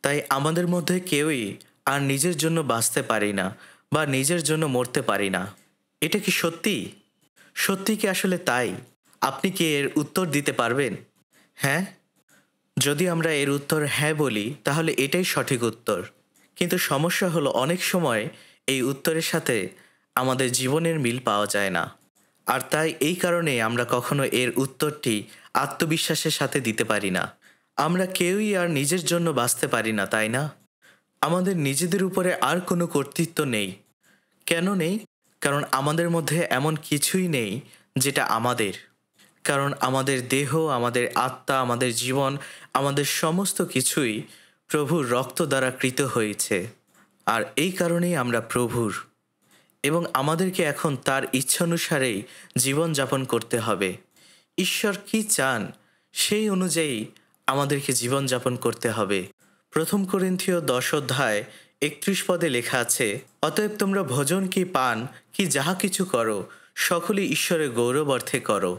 তাই আমাদের মধ্যে কেউই আর নিজের জন্য বাঁচতে পারি না বা নিজের জন্য মরতে পারি না। এটা কি সত্যি? সত্যি কি আসলে তাই? আপনি কি এর উত্তর দিতে পারবেন? হ্যাঁ? যদি আমরা এর উত্তর হ্যাঁ বলি তাহলে এটাই সঠিক উত্তর। কিন্তু সমস্যা হলো অনেক সময় এই উত্তরের সাথে আমাদের জীবনের মিল পাওয়া যায় না। আর তাই এই কারণে আমরা কখনো এর উত্তরটি আত্মবিশ্বাসের সাথে দিতে পারি না। আমরা কেউই আর নিজের জন্য বাঁচতে পারি না, তাই না? আমাদের নিজেদের উপরে আর কোনো কর্তৃত্ব নেই। কেন নেই? কারণ আমাদের মধ্যে এমন কিছুই নেই যেটা আমাদের। কারণ আমাদের দেহ, আমাদের আত্মা, আমাদের জীবন, আমাদের সমস্ত কিছুই প্রভুর রক্ত দ্বারা কৃত হয়েছে। আর এই কারণেই আমরা প্রভুর, এবং আমাদেরকে এখন তার ইচ্ছানুসারেই জীবনযাপন করতে হবে। ঈশ্বর কি চান সেই অনুযায়ী আমাদেরকে জীবনযাপন করতে হবে। প্রথম করিন্থীয় 10 অধ্যায় 31 পদে লেখা আছে, অতএব তোমরা ভোজন কি পান কি যাহা কিছু করো, সকলেই ঈশ্বরের গৌরব অর্থে করো।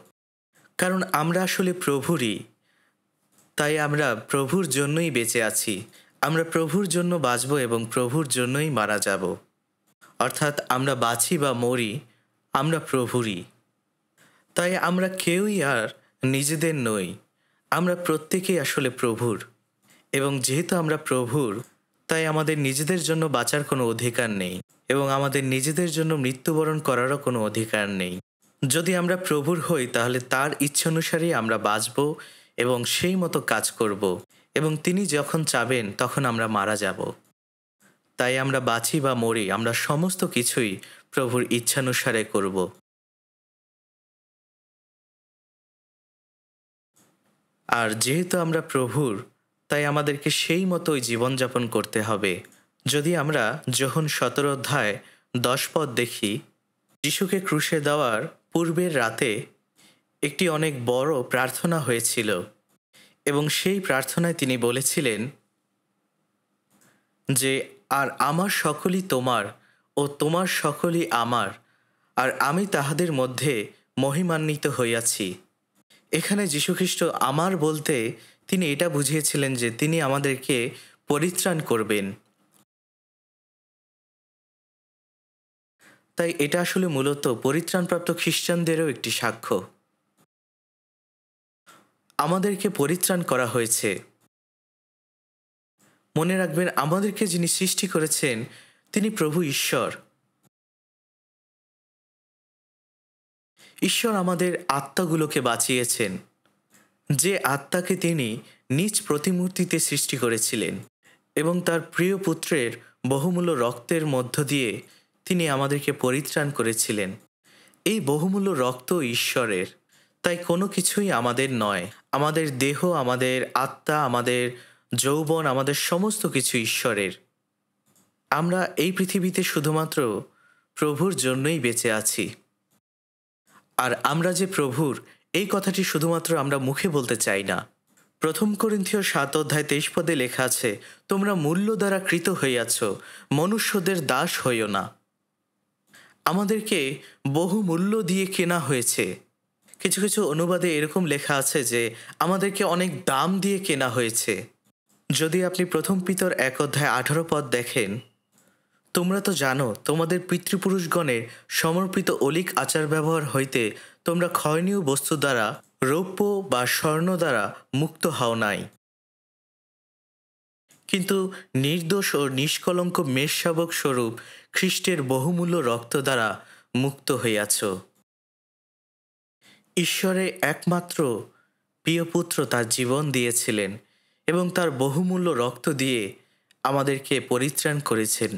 কারণ আমরা আসলে প্রভুরই, তাই আমরা প্রভুর জন্যই বেঁচে আছি। আমরা প্রভুর জন্য বাঁচব এবং প্রভুর জন্যই মারা যাব। অর্থাৎ আমরা বাঁচি বা মরি, আমরা প্রভুরই। তাই আমরা কেউই আর নিজেদের নই, আমরা প্রত্যেকেই আসলে প্রভুর। এবং যেহেতু আমরা প্রভুর, তাই আমাদের নিজেদের জন্য বাঁচার কোনো অধিকার নেই এবং আমাদের নিজেদের জন্য মৃত্যুবরণ করারও কোনো অধিকার নেই। যদি আমরা প্রভুর হই তাহলে তার ইচ্ছানুসারেই আমরা বাঁচব এবং সেই মতো কাজ করব, এবং তিনি যখন চাবেন তখন আমরা মারা যাব। তাই আমরা বাঁচি বা মরি, আমরা সমস্ত কিছুই প্রভুর ইচ্ছানুসারে করব। আর যেহেতু আমরা প্রভুর, তাই আমাদেরকে সেই মতোই জীবনযাপন করতে হবে। যদি আমরা যোহন 17 অধ্যায় 10 পদ দেখি, যিশুকে ক্রুশে দেওয়ার পূর্বের রাতে একটি অনেক বড় প্রার্থনা হয়েছিল এবং সেই প্রার্থনায় তিনি বলেছিলেন যে, আর আমার সকলই তোমার ও তোমার সকলই আমার, আর আমি তাহাদের মধ্যে মহিমান্বিত হইয়াছি। এখানে যীশুখ্রিস্ট আমার বলতে তিনি এটা বুঝিয়েছিলেন যে তিনি আমাদেরকে পরিত্রাণ করবেন। তাই এটা আসলে মূলত পরিত্রাণপ্রাপ্ত খ্রিস্টানদেরও একটি সাক্ষ্য। আমাদেরকে পরিত্রাণ করা হয়েছে। মনে রাখবেন, আমাদেরকে যিনি সৃষ্টি করেছেন তিনি প্রভু ঈশ্বর। ঈশ্বর আমাদের আত্মাগুলোকে বাঁচিয়েছেন, যে আত্মাকে তিনি নিজ প্রতিমূর্তিতে সৃষ্টি করেছিলেন এবং তার প্রিয় পুত্রের বহুমূল্য রক্তের মধ্য দিয়ে তিনি আমাদেরকে পরিত্রাণ করেছিলেন। এই বহুমূল্য রক্ত ঈশ্বরের, তাই কোনো কিছুই আমাদের নয়। আমাদের দেহ, আমাদের আত্মা, আমাদের যৌবন, আমাদের সমস্ত কিছু ঈশ্বরের। আমরা এই পৃথিবীতে শুধুমাত্র প্রভুর জন্যই বেঁচে আছি। আর আমরা যে প্রভুর, এই কথাটি শুধুমাত্র আমরা মুখে বলতে চাই না। 1 করিন্থীয় 7:23 লেখা আছে, তোমরা মূল্য দ্বারা কৃত হইয়াছ, মনুষ্যদের দাস হইও না। আমাদেরকে বহু মূল্য দিয়ে কেনা হয়েছে। কিছু কিছু অনুবাদে এরকম লেখা আছে যে আমাদেরকে অনেক দাম দিয়ে কেনা হয়েছে। যদি আপনি 1 পিতর 1:18 দেখেন, তোমরা তো জানো তোমাদের পিতৃপুরুষগণের সমর্পিত অলিক আচার ব্যবহার হইতে তোমরা ক্ষয়নীয় বস্তু দ্বারা, রৌপ্য বা স্বর্ণ দ্বারা মুক্ত হও নাই, কিন্তু নির্দোষ ও নিষ্কলঙ্ক মেষশাবক স্বরূপ খ্রিস্টের বহুমূল্য রক্ত দ্বারা মুক্ত হইয়াছ। ঈশ্বরে একমাত্র প্রিয় পুত্র তার জীবন দিয়েছিলেন এবং তার বহুমূল্য রক্ত দিয়ে আমাদেরকে পরিত্রাণ করেছেন।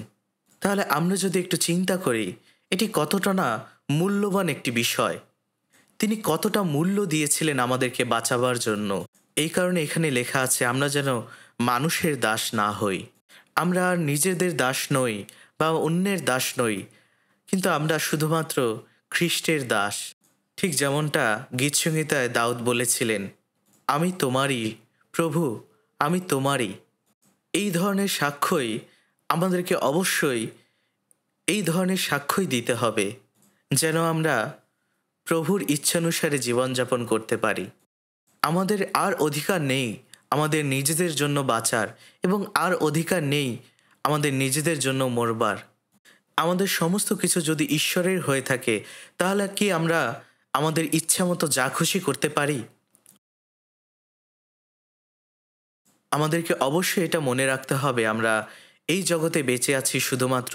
তাহলে আমরা যদি একটু চিন্তা করি, এটি কতটা না মূল্যবান একটি বিষয়। তিনি কতটা মূল্য দিয়েছিলেন আমাদেরকে বাঁচাবার জন্য। এই কারণে এখানে লেখা আছে আমরা যেন মানুষের দাস না হই। আমরা আর নিজেদের দাস নই বা অন্যের দাস নই, কিন্তু আমরা শুধুমাত্র খ্রিস্টের দাস। ঠিক যেমনটা গীতসংহিতায় দাউদ বলেছিলেন, আমি তোমারই প্রভু, আমি তোমারই। এই ধরনের সাক্ষ্যই আমাদেরকে অবশ্যই দিতে হবে, যেন আমরা প্রভুর ইচ্ছানুসারে জীবনযাপন করতে পারি। আমাদের আর অধিকার নেই আমাদের নিজেদের জন্য বাঁচার, এবং আর অধিকার নেই আমাদের নিজেদের জন্য মরবার। আমাদের সমস্ত কিছু যদি ঈশ্বরের হয়ে থাকে, তাহলে কি আমরা আমাদের ইচ্ছা মতো যা খুশি করতে পারি? আমাদেরকে অবশ্যই এটা মনে রাখতে হবে, আমরা এই জগতে বেঁচে আছি শুধুমাত্র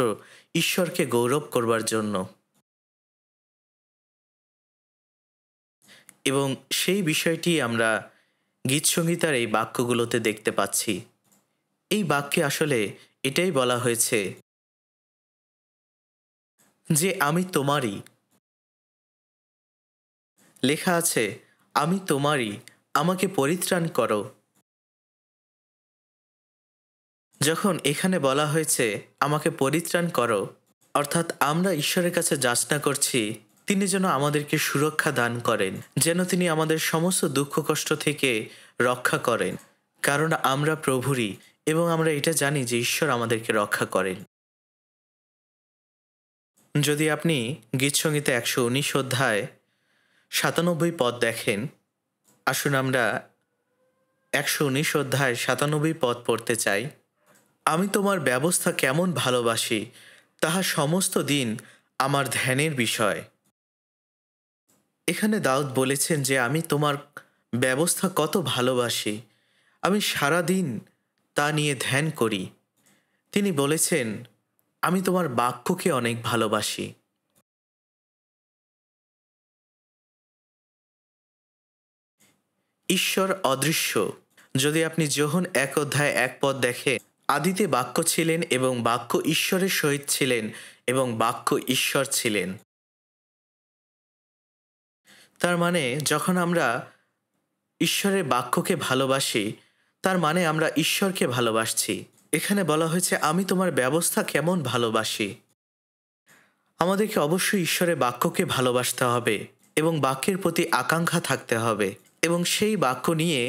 ঈশ্বরকে গৌরব করবার জন্য। এবং সেই বিষয়টি আমরা গীতসংহিতার এই বাক্যগুলোতে দেখতে পাচ্ছি। এই বাক্যে আসলে এটাই বলা হয়েছে যে আমি তোমারই। লেখা আছে, আমি তোমারই, আমাকে পরিত্রাণ করো। যখন এখানে বলা হয়েছে আমাকে পরিত্রাণ করো, অর্থাৎ আমরা ঈশ্বরের কাছে যাচনা করছি তিনি যেন আমাদেরকে সুরক্ষা দান করেন, যেন তিনি আমাদের সমস্ত দুঃখ কষ্ট থেকে রক্ষা করেন, কারণ আমরা প্রভুরই এবং আমরা এটা জানি যে ঈশ্বর আমাদেরকে রক্ষা করেন। যদি আপনি গীতসংহিতা 119:97 দেখেন, আসুন আমরা 119:97 পড়তে চাই। আমি তোমার ব্যবস্থা কেমন ভালোবাসি, তাহা সমস্ত দিন আমার ধ্যানের বিষয়। এখানে দাউদ বলেছেন যে আমি তোমার ব্যবস্থা কত ভালোবাসি, আমি সারা দিন তা নিয়ে ধ্যান করি। তিনি বলেছেন আমি তোমার বাক্যকে অনেক ভালোবাসি। ঈশ্বর অদৃশ্য। যদি আপনি যোহন 1:1 দেখেন, আদিতে বাক্য ছিলেন এবং বাক্য ঈশ্বরের সহিত ছিলেন এবং বাক্য ঈশ্বর ছিলেন। তার মানে যখন আমরা ঈশ্বরের বাক্যকে ভালোবাসি, তার মানে আমরা ঈশ্বরকে ভালোবাসছি। এখানে বলা হয়েছে আমি তোমার ব্যবস্থা কেমন ভালোবাসি। আমাদেরকে অবশ্যই ঈশ্বরের বাক্যকে ভালোবাসতে হবে এবং বাক্যের প্রতি আকাঙ্ক্ষা থাকতে হবে এবং সেই বাক্য নিয়ে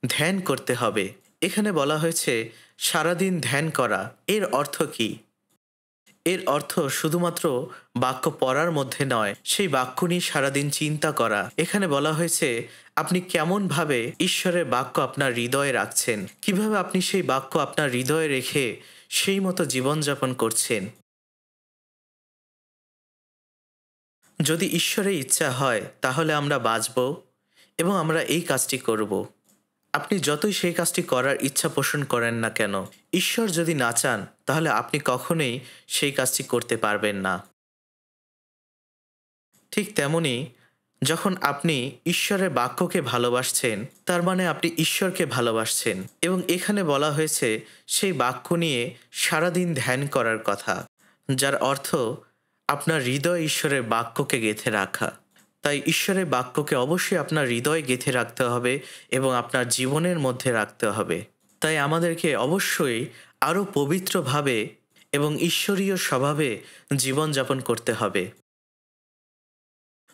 ধ্যান করতে হবে। এখানে বলা হয়েছে সারাদিন ধ্যান করা। এর অর্থ কি? এর অর্থ শুধুমাত্র বাক্য পড়ার মধ্যে নয়, সেই বাক্য নিয়ে সারাদিন চিন্তা করা। এখানে বলা হয়েছে আপনি কেমনভাবে ঈশ্বরের বাক্য আপনার হৃদয়ে রাখছেন, কিভাবে আপনি সেই বাক্য আপনার হৃদয়ে রেখে সেই মতো জীবনযাপন করছেন। যদি ঈশ্বরের ইচ্ছা হয় তাহলে আমরা বাঁচব এবং আমরা এই কাজটি করব। আপনি যতই সেই কাজটি করার ইচ্ছা পোষণ করেন না কেন, ঈশ্বর যদি না চান তাহলে আপনি কখনোই সেই কাজটি করতে পারবেন না। ঠিক তেমনি যখন আপনি ঈশ্বরের বাক্যকে ভালোবাসছেন, তার মানে আপনি ঈশ্বরকে ভালোবাসছেন এবং এখানে বলা হয়েছে সেই বাক্য নিয়ে সারাদিন ধ্যান করার কথা, যার অর্থ আপনার হৃদয় ঈশ্বরের বাক্যকে গেঁথে রাখা। তাই ঈশ্বরের বাক্যকে অবশ্যই আপনার হৃদয়ে গেঁথে রাখতে হবে এবং আপনার জীবনের মধ্যে রাখতে হবে। তাই আমাদেরকে অবশ্যই আরও পবিত্রভাবে এবং ঈশ্বরীয় স্বভাবে জীবনযাপন করতে হবে।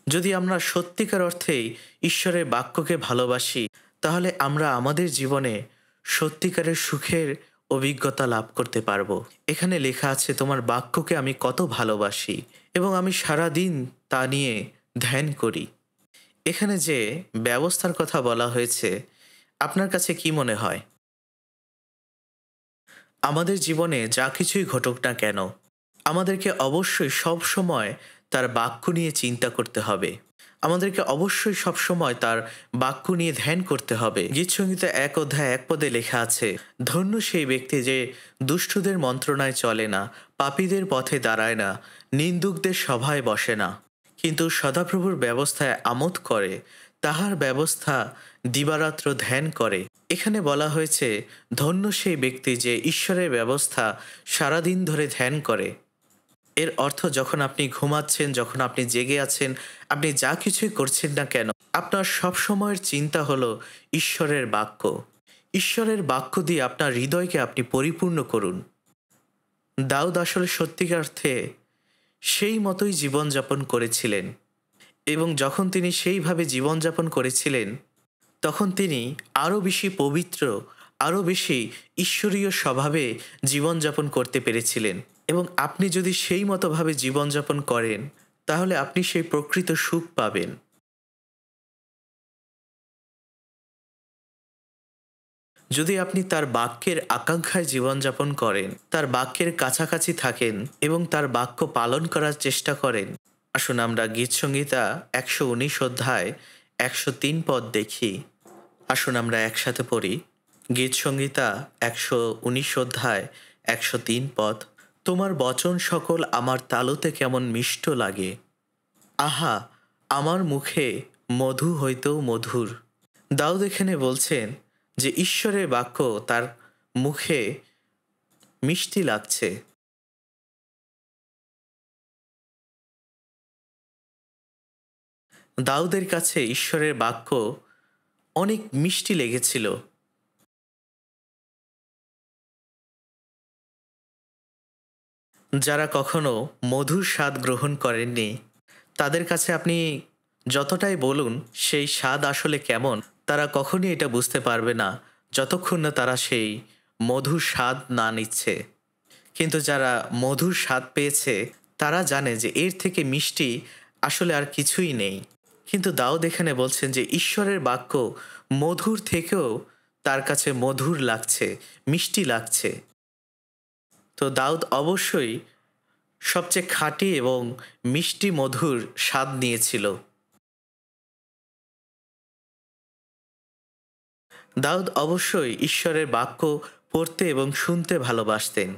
যদি আমরা সত্যিকার অর্থেই ঈশ্বরের বাক্যকে ভালোবাসি, তাহলে আমরা আমাদের জীবনে সত্যিকারের সুখের অভিজ্ঞতা লাভ করতে পারবো। এখানে লেখা আছে তোমার বাক্যকে আমি কত ভালোবাসি এবং আমি সারা দিন তা নিয়ে ধ্যান করি। এখানে যে ব্যবস্থার কথা বলা হয়েছে, আপনার কাছে কি মনে হয়? আমাদের জীবনে যা কিছুই ঘটুক না কেন, আমাদেরকে অবশ্যই সব সময় তার বাক্য নিয়ে চিন্তা করতে হবে। আমাদেরকে অবশ্যই সব সময় তার বাক্য নিয়ে ধ্যান করতে হবে। গীতসংহিতা 1 অধ্যায় 1 পদে লেখা আছে, ধন্য সেই ব্যক্তি যে দুষ্টুদের মন্ত্রণায় চলে না, পাপীদের পথে দাঁড়ায় না, নিন্দুকদের সভায় বসে না, কিন্তু সদাপ্রভুর ব্যবস্থায় আমোদ করে, তাহার ব্যবস্থা দিবারাত্র ধ্যান করে। এখানে বলা হয়েছে ধন্য সেই ব্যক্তি যে ঈশ্বরের ব্যবস্থা সারাদিন ধরে ধ্যান করে। এর অর্থ যখন আপনি ঘুমাচ্ছেন, যখন আপনি জেগে আছেন, আপনি যা কিছুই করছেন না কেন, আপনার সব সময়ের চিন্তা হলো ঈশ্বরের বাক্য। ঈশ্বরের বাক্য দিয়ে আপনার হৃদয়কে আপনি পরিপূর্ণ করুন। দাউদ আসলে সত্যিকার অর্থে সেই মতোই জীবনযাপন করেছিলেন এবং যখন তিনি সেইভাবে জীবনযাপন করেছিলেন, তখন তিনি আরও বেশি পবিত্র, আরও বেশি ঈশ্বরীয় স্বভাবে জীবনযাপন করতে পেরেছিলেন। এবং আপনি যদি সেই মতোভাবে জীবনযাপন করেন, তাহলে আপনি সেই প্রকৃত সুখ পাবেন। যদি আপনি তার বাক্যের আকাঙ্ক্ষায় জীবনযাপন করেন, তার বাক্যের কাছাকাছি থাকেন এবং তার বাক্য পালন করার চেষ্টা করেন। আসুন আমরা গীতসংহিতা 119 অধ্যায় 103 পদ দেখি। আসুন আমরা একসাথে পড়ি। গীতসংহিতা 119 অধ্যায় 103 পদ। তোমার বচন সকল আমার তালুতে কেমন মিষ্ট লাগে, আহা আমার মুখে মধু হইতেও মধুর। দাউদ এখানে বলছেন যে ঈশ্বরের বাক্য তার মুখে মিষ্টি লাগছে। দাউদের কাছে ঈশ্বরের বাক্য অনেক মিষ্টি লেগেছিল। যারা কখনো মধুর স্বাদ গ্রহণ করেননি, তাদের কাছে আপনি যতটাই বলুন সেই স্বাদ আসলে কেমন, তারা কখনই এটা বুঝতে পারবে না যতক্ষণ না তারা সেই মধুর স্বাদ না নিচ্ছে। কিন্তু যারা মধুর স্বাদ পেয়েছে, তারা জানে যে এর থেকে মিষ্টি আসলে আর কিছুই নেই। কিন্তু দাউদ এখানে বলছেন যে ঈশ্বরের বাক্য মধুর থেকেও তার কাছে মধুর লাগছে, মিষ্টি লাগছে। তো দাউদ অবশ্যই সবচেয়ে খাঁটি এবং মিষ্টি মধুর স্বাদ নিয়েছিল। দাউদ অবশ্যই ঈশ্বরের বাক্য পড়তে এবং শুনতে ভালোবাসতেন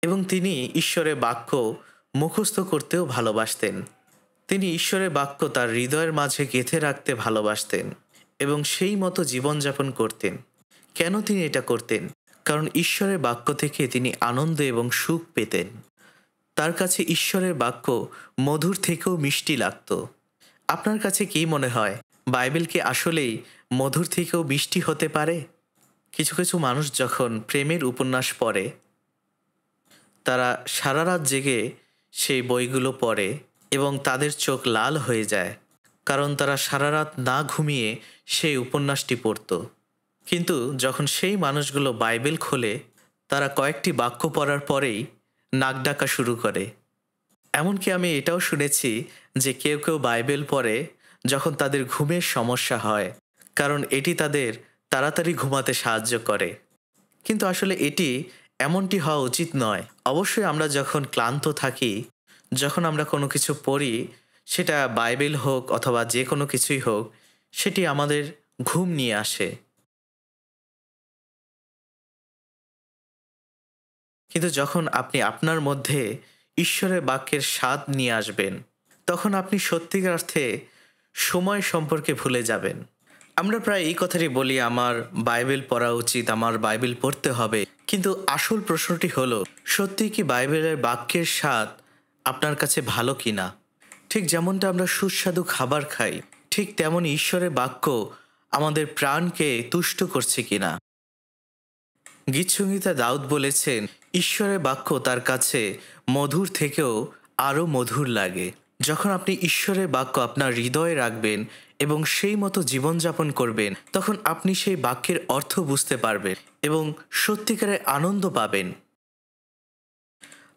এবং তিনি ঈশ্বরের বাক্য মুখস্থ করতেও ভালোবাসতেন। তিনি ঈশ্বরের বাক্য তার হৃদয়ের মাঝে গেঁথে রাখতে ভালোবাসতেন এবং সেই মতো জীবনযাপন করতেন। কেন তিনি এটা করতেন? কারণ ঈশ্বরের বাক্য থেকে তিনি আনন্দ এবং সুখ পেতেন। তার কাছে ঈশ্বরের বাক্য মধুর থেকেও মিষ্টি লাগত। আপনার কাছে কি মনে হয়, বাইবেল কি আসলেই মধুর থেকেও মিষ্টি হতে পারে? কিছু কিছু মানুষ যখন প্রেমের উপন্যাস পড়ে, তারা সারা রাত জেগে সেই বইগুলো পড়ে এবং তাদের চোখ লাল হয়ে যায়, কারণ তারা সারা রাত না ঘুমিয়ে সেই উপন্যাসটি পড়ত। কিন্তু যখন সেই মানুষগুলো বাইবেল খোলে, তারা কয়েকটি বাক্য পড়ার পরেই নাক ডাকা শুরু করে। এমনকি আমি এটাও শুনেছি যে কেউ কেউ বাইবেল পড়ে যখন তাদের ঘুমের সমস্যা হয়, কারণ এটি তাদের তাড়াতাড়ি ঘুমাতে সাহায্য করে। কিন্তু আসলে এমনটি হওয়া উচিত নয়। অবশ্যই আমরা যখন ক্লান্ত থাকি, যখন আমরা কোনো কিছু পড়ি, সেটা বাইবেল হোক অথবা যে কোনো কিছুই হোক, সেটি আমাদের ঘুম নিয়ে আসে। কিন্তু যখন আপনি আপনার মধ্যে ঈশ্বরের বাক্যের স্বাদ নিয়ে আসবেন, তখন আপনি সত্যিকার অর্থে সময় সম্পর্কে ভুলে যাবেন। আমরা প্রায় এই কথাটি বলি, আমার বাইবেল পড়া উচিত, আমার বাইবেল পড়তে হবে। কিন্তু আসল প্রশ্নটি হলো, সত্যি কি বাইবেলের বাক্যের স্বাদ আপনার কাছে ভালো কিনা? ঠিক যেমনটা আমরা সুস্বাদু খাবার খাই, ঠিক তেমনি ঈশ্বরের বাক্য আমাদের প্রাণকে তুষ্ট করছে কিনা। গীতসংগীতা দাউদ বলেছেন, ঈশ্বরের বাক্য তার কাছে মধুর থেকেও আরও মধুর লাগে। যখন আপনি ঈশ্বরের বাক্য আপনার হৃদয়ে রাখবেন এবং সেই মতো জীবনযাপন করবেন, তখন আপনি সেই বাক্যের অর্থ বুঝতে পারবেন এবং সত্যিকারের আনন্দ পাবেন।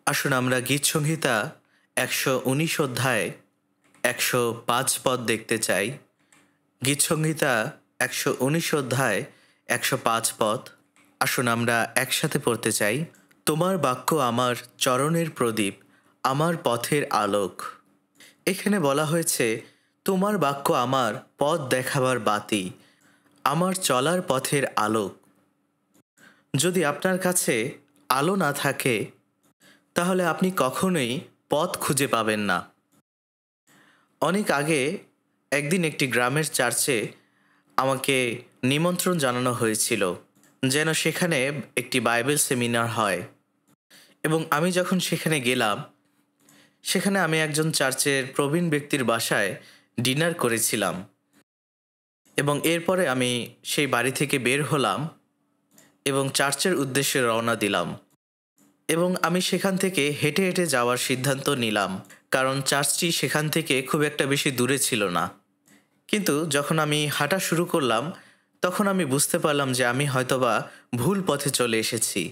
আসুন আমরা গীতসংহিতা 119 অধ্যায় 105 পদ দেখতে চাই। গীতসংহিতা 119 অধ্যায় 105 পদ। আসুন আমরা একসাথে পড়তে চাই। তোমার বাক্য আমার চরণের প্রদীপ, আমার পথের আলোক। এখানে বলা হয়েছে, তোমার বাক্য আমার পথ দেখাবার বাতি, আমার চলার পথের আলোক। যদি আপনার কাছে আলো না থাকে, তাহলে আপনি কখনোই পথ খুঁজে পাবেন না। অনেক আগে একদিন একটি গ্রামের চার্চে আমাকে নিমন্ত্রণ জানানো হয়েছিল যেন সেখানে একটি বাইবেল সেমিনার হয়। এবং আমি যখন সেখানে গেলাম, সেখানে আমি একজন চার্চের প্রবীণ ব্যক্তির বাসায় ডিনার করেছিলাম। এবং এরপরে আমি সেই বাড়ি থেকে বের হলাম এবং চার্চের উদ্দেশ্যে রওনা দিলাম। এবং আমি সেখান থেকে হেঁটে হেঁটে যাওয়ার সিদ্ধান্ত নিলাম, কারণ চার্চটি সেখান থেকে খুব একটা বেশি দূরে ছিল না। কিন্তু যখন আমি হাঁটা শুরু করলাম, তখন আমি বুঝতে পারলাম যে আমি হয়তোবা ভুল পথে চলে এসেছি।